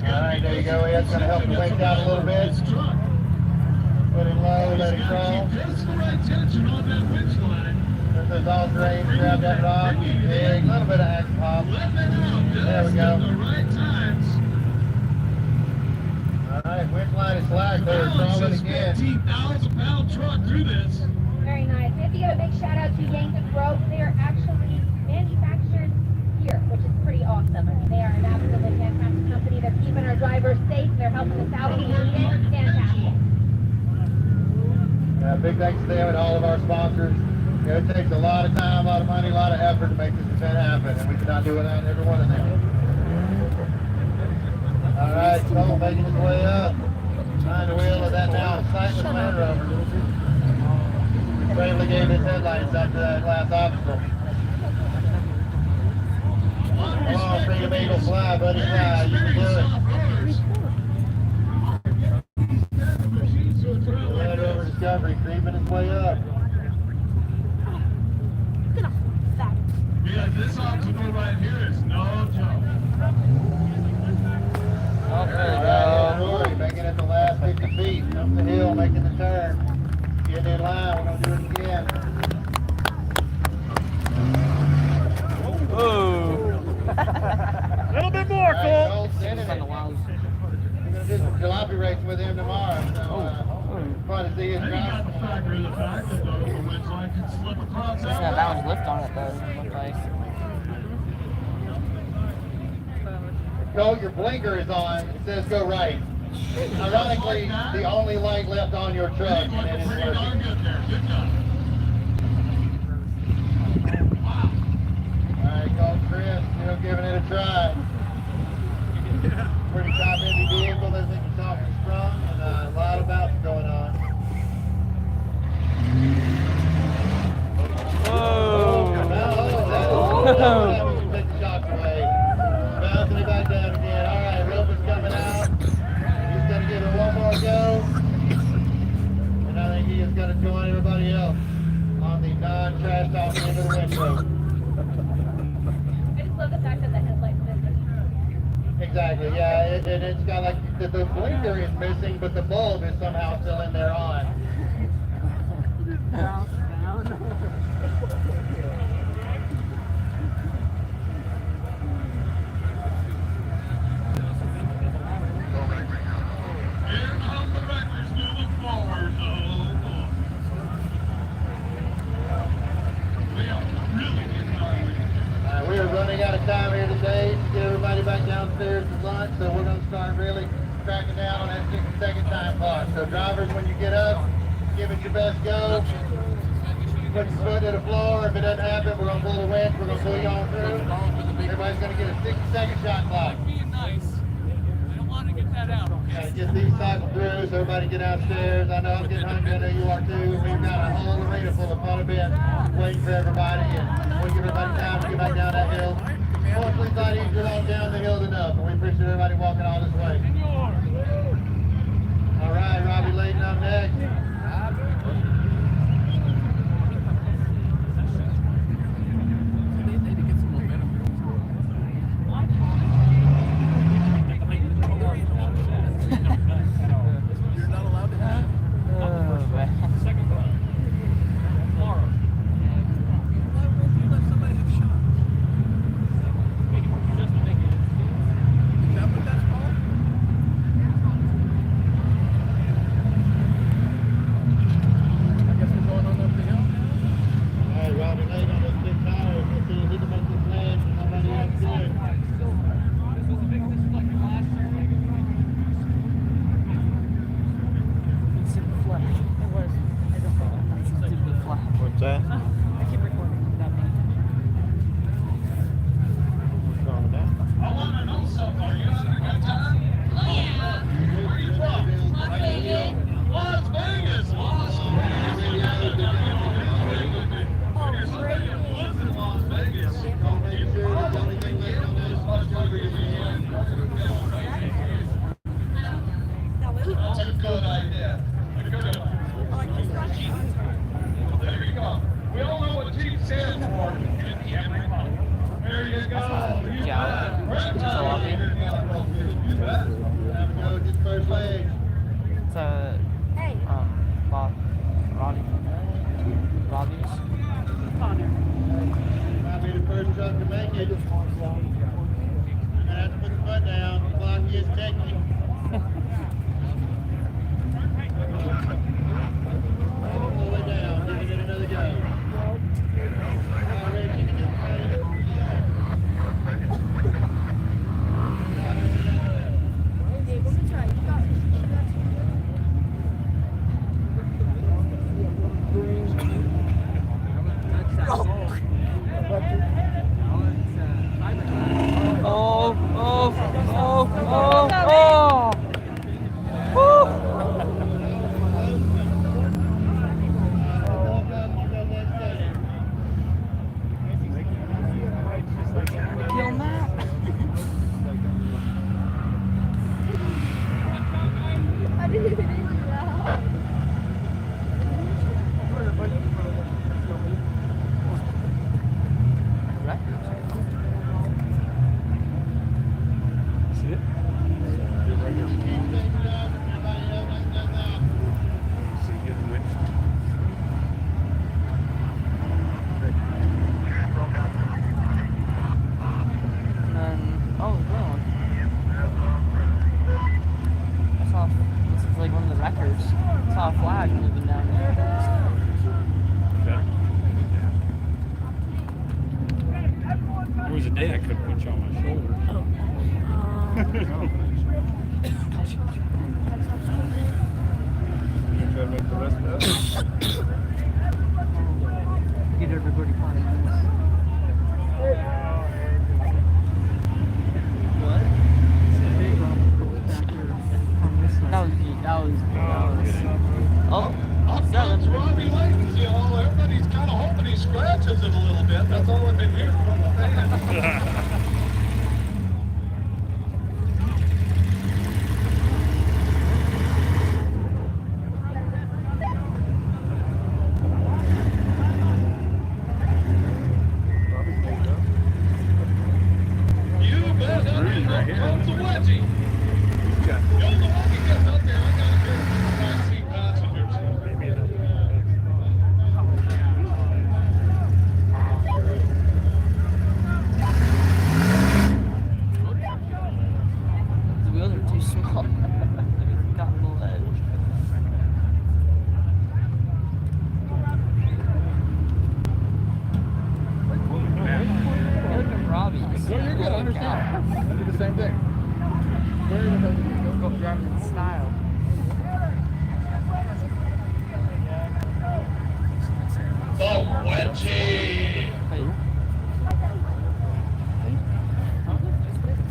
Alright, there you go. That's going to help the winch out a little bit. Put it low, let it crawl. Just the right tension on that winch line. There's those all-terrain, grab that rock, big, little bit of action pop. Let that out. There we Just go. at the right times. Alright, winch line is slack. They're crawling again. 15,000-pound truck through this. Very nice. We have to give a big shout out to Yankton Rope. They are actually manufactured here, which is pretty awesome. I mean, they are an absolutely fantastic company. They're keeping our drivers safe. They're helping us out. We need it. Fantastic. Big thanks to them and all of our sponsors. You know, it takes a lot of time, a lot of money, a lot of effort to make this event happen, and we could not do without every one of them. Alright, Cole making his way up. Behind the wheel of that now sightless Land Rover. Bravely gave his headlights after that last obstacle. Come on, Freedom Eagle, fly, buddy, fly. You can do it. Land Rover Discovery creeping its way up. Yeah, this obstacle right here is no joke. Rory making it the last 50 feet up the hill, making the turn. Getting in line, we're going to do it again. A little bit more, Cole. Cole's sending it. We're going to do some jalopy racing with him tomorrow. So, fun to see his Then you got drop. the factor of the fact that the winch line can slip across that That one's lift on it though. Look like. Cole, your blinker is on. It says go right. Ironically, the only light left on your truck, and it is pretty darn working. good there. Good job. Alright, Cole, Chris, still giving it a try. Pretty top-heavy vehicle, they think it's soft and strong, and a lot of bounce going on. Take the shocks away. Bouncing it back down again. Alright, rope is coming out. He's going to give it one more go. And I think he is going to join everybody else on the non-trash talking into the windshield. I just love the fact that the headlights missing. Exactly, yeah, and it's got like, the blinker is missing, but the bulb is somehow still in there on. Here come the wreckers moving forward. Oh, boy. We are really getting our way. We are running out of time here today to get everybody back downstairs to lunch, so we're going to start really cracking down on that 60-second time clock. So drivers, when you get up, give it your best go. Put your foot to the floor. If it doesn't happen, we're going to pull the winch. We're going to pull you on through. Everybody's going to get a 60-second shot clock. Being nice. I don't want to get Gotta get these cycles through so everybody get downstairs. I know I'm getting hungry, I know you are too. We've got a whole arena full of fun events waiting for everybody, and we'll give everybody time to get back down that hill. Hopefully not easier on down the hill enough, and we appreciate everybody walking all this way. All right, Robbie Layton up next.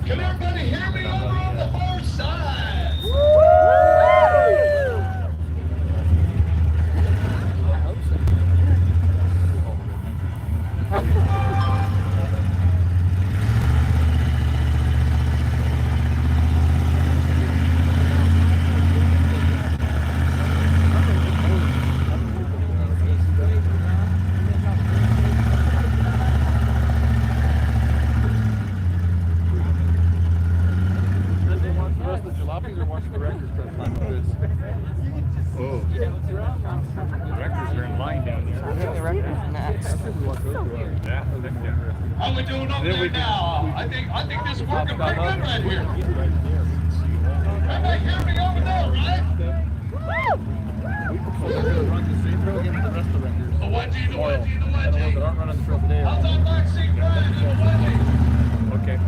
Can everybody hear me over on the far side? How we doing up there now? I think this is working pretty good right here. Everybody hear me over there, right? The wedgie, the wedgie, the wedgie. How's that back seat driving in the wedgie? Okay.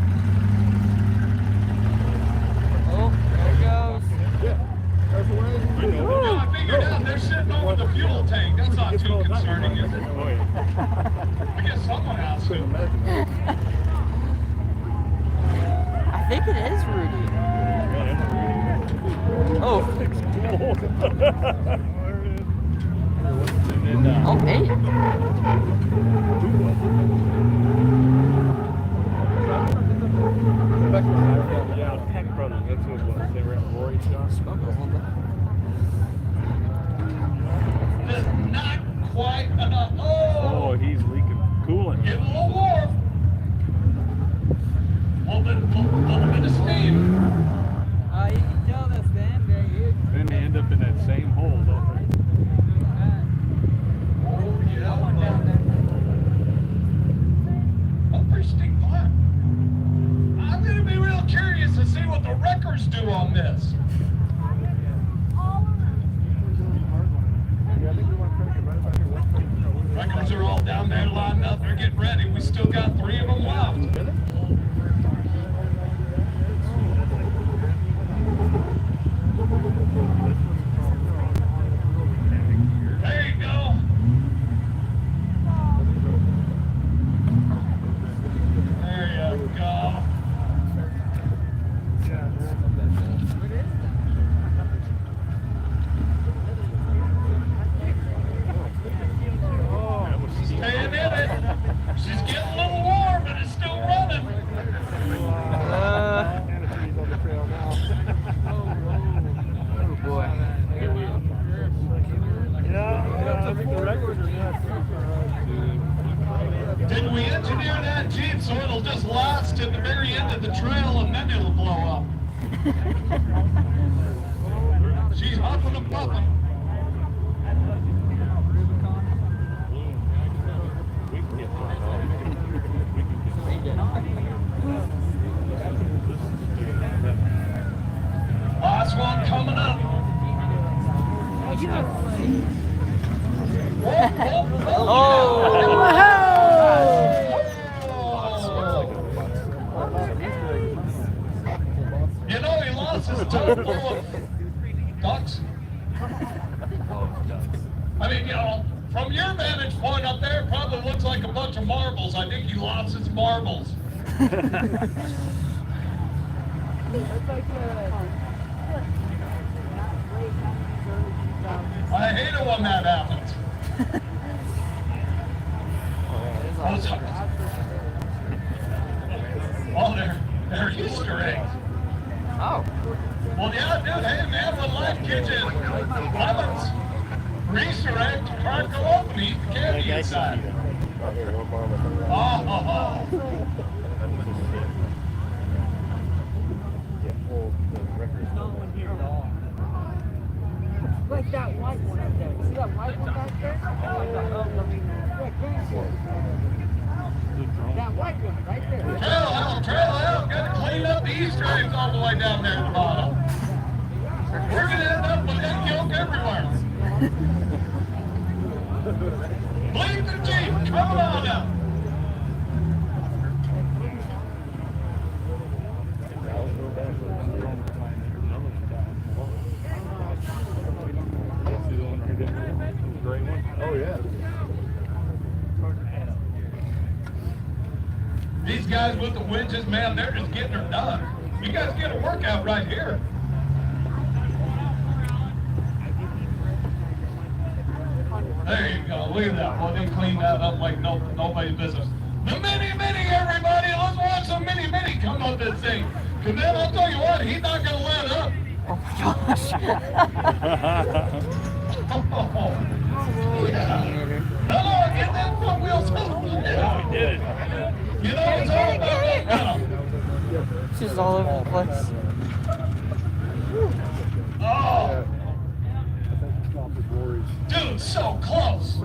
Oh, there it goes. I figured out they're sitting over the fuel tank. That's not too concerning, is it? I guess someone has to. I think it is Rudy. Oh. Oh, hey. Yeah, Peck Brothers, that's what it was. They were at Rory's shop. Not quite enough. Oh, he's leaking coolant. Getting a little warm. A little bit of steam. You can tell that's the end there. Then they end up in that same hole, don't they? Oh, yeah. That's pretty steep climb. I'm going to be real curious to see what the wreckers do on this. Wreckers are all down there lined up. They're getting ready. We still got 3 of them left. There you go. There you go. Staying in it. She's getting a little warm, but it's still running. Oh boy. Did we engineer that Jeep so it'll just last to the very end of the trail and then it'll blow up? She's huffing and puffing. Last one coming up. Whoa, whoa, whoa. You know, he lost his toe full of ducks. I mean, you know, from your vantage point up there, it probably looks like a bunch of marbles. I think he lost his marbles. I hate it when that happens. Oh, they're Easter eggs. Oh. Well, yeah, dude, hey, man, when life gives you lemons for Easter eggs, try to go up and eat the candy inside. Oh. Like that white one up there. See that white one back there? That white one right there. Trail out. Got to clean up the Easter eggs all the way down there at the bottom. We're going to end up with egg yolk everywhere. Leave the Jeep. Come on up. Oh, yeah. These guys with the winches, man, they're just getting her done. You guys get a workout right here. There you go. Look at that. Well, they cleaned that up like nobody's business. The mini, everybody. Let's watch the mini. Come up this thing. Because then I'll tell you what, he's not going to let up. Oh my gosh. Yeah. Hello, get that front wheel settled. Yeah, we did it. You know, it's all about that now. It's just all over the place. Oh. Dude, so close.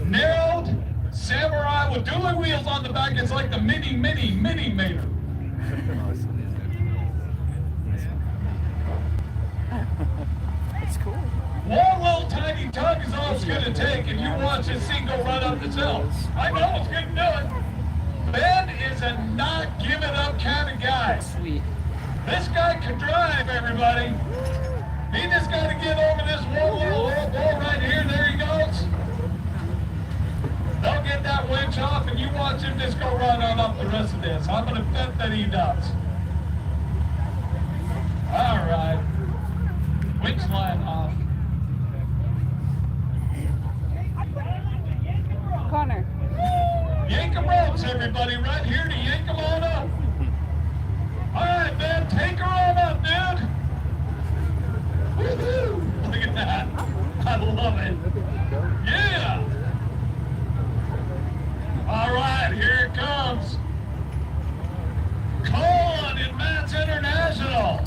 Narrowed Samurai with dueling wheels on the back. It's like the mini mater. It's cool. One little tiny tug is all it's going to take, and you watch this thing go right up the hill. I know it's going to do it. Ben is a not give it up kind of guy. Sweet. This guy can drive, everybody. He just got to get over this one little ball right here. There he goes. They'll get that winch off, and you watch him just go right on up the rest of this. I'm going to bet that he does. All right. Winch line off. Connor. Yank 'em ropes, everybody. Right here to yank 'em on up. All right, man. Take her on up, dude. Woohoo! Look at that. I love it. Yeah. All right, here it comes. Colin in Matt's International.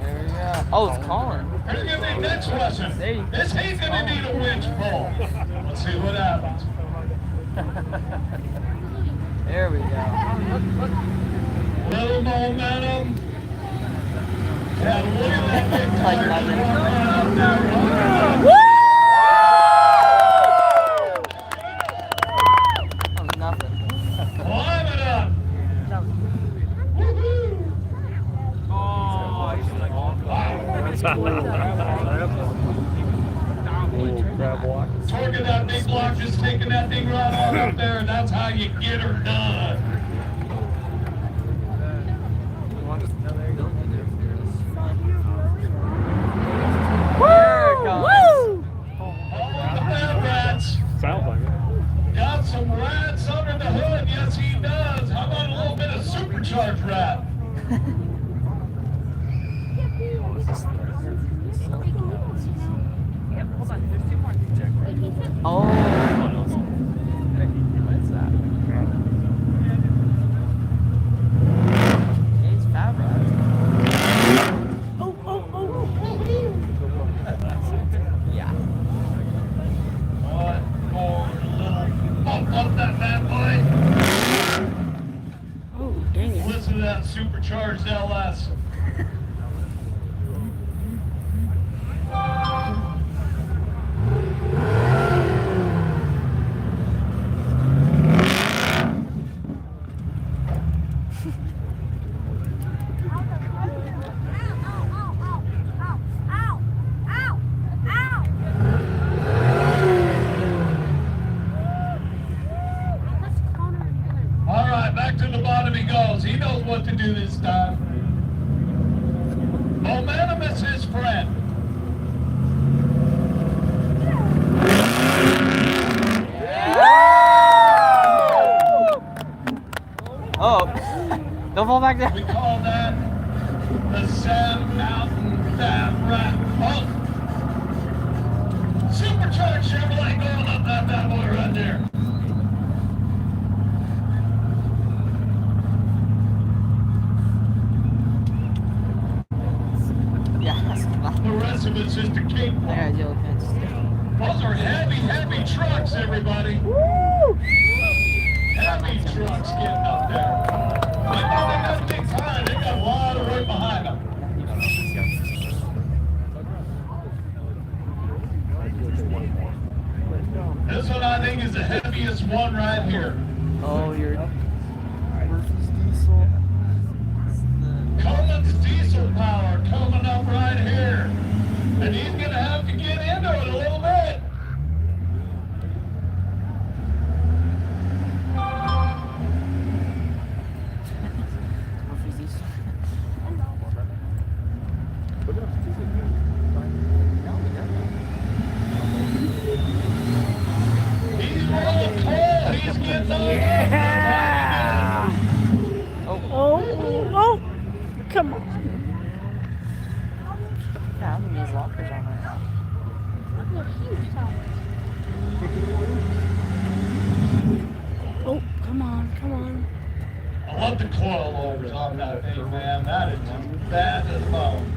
There we go. Oh, it's Colin. Here's going to be next lesson. This ain't going to need a winch pull. Let's see what happens. There we go. Little momentum. Yeah, look at that big Like tire. nothing. That was nothing. Climb it up. Woohoo! Torquing that big block, just taking that thing right on up there, and that's how you get her done. Here it comes. All the bad rats. Sounds like it. Got some rats under the hood. Yes, he does. How about a little bit of supercharged rat? Oh. What's that? It's fat rats. Yeah. One more little bump up that bad boy. Oh, dang it. Listen to that supercharged LS. All right, back to the bottom he goes. He knows what to do this time. Momentum is his friend. Oh. Don't fall back We down. call that the Sand Mountain Fat Rat Pump. Supercharged Chevrolet going up that bad boy right there. Yeah, that's fine. The rest of it's just a I cakewalk. got yellow pants. Those are heavy trucks, everybody. Heavy trucks getting up there. They know they got big time. They got a lot of weight behind them. This one I think is the heaviest one right here. Oh, you're Murphy's Diesel. Cummins diesel power coming up right here. And he's going to have to get into it a little bit. Murphy's Diesel. he's getting up. Yeah. Oh, come on. Yeah, I think these lockers on there. Oh, come on, come on. I love the coilovers on that thing, man. That is just bad as bone.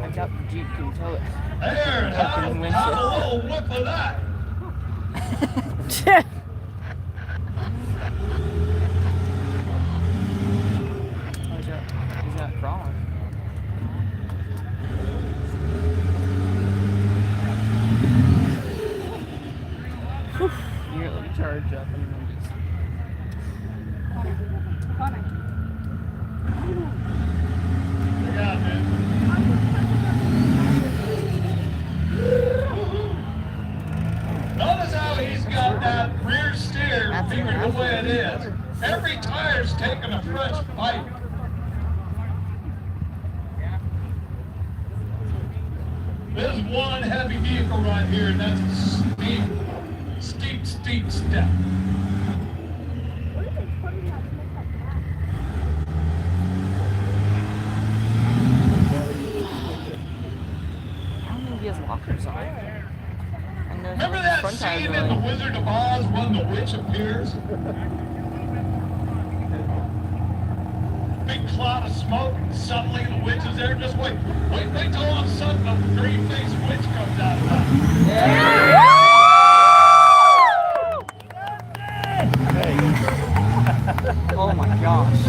I doubt the Jeep can tow it. There, have a little whip of that. He's not crawling. Here, let me charge up and then just. Yeah, man. Notice how he's got that rear steer figured the way it is. Every tire's taking a fresh bite. There's one heavy vehicle right here, and that's a steep step. I don't think he has lockers on. Remember that scene in The Wizard of Oz when the witch appears? Big cloud of smoke, and suddenly the witch is there. Just wait till all of a sudden a green-faced witch comes out of that. Oh my gosh.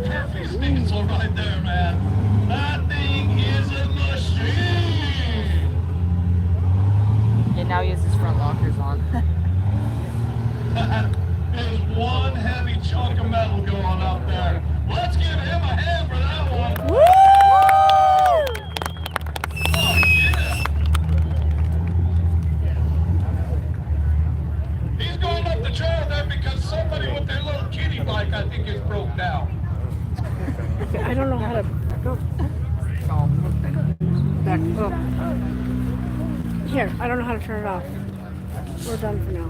Perfect stencil right there, man. That thing is a machine. Yeah, now he has his front lockers on. There's one heavy chunk of metal going up there. Let's give him a hand for that one. Woo! Oh, yeah. He's going up the trail there because somebody with their little kiddie bike, I think, is broke down. Okay, I don't know how to go. Back up. Here, I don't know how to turn it off. We're done for now.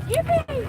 Yippee!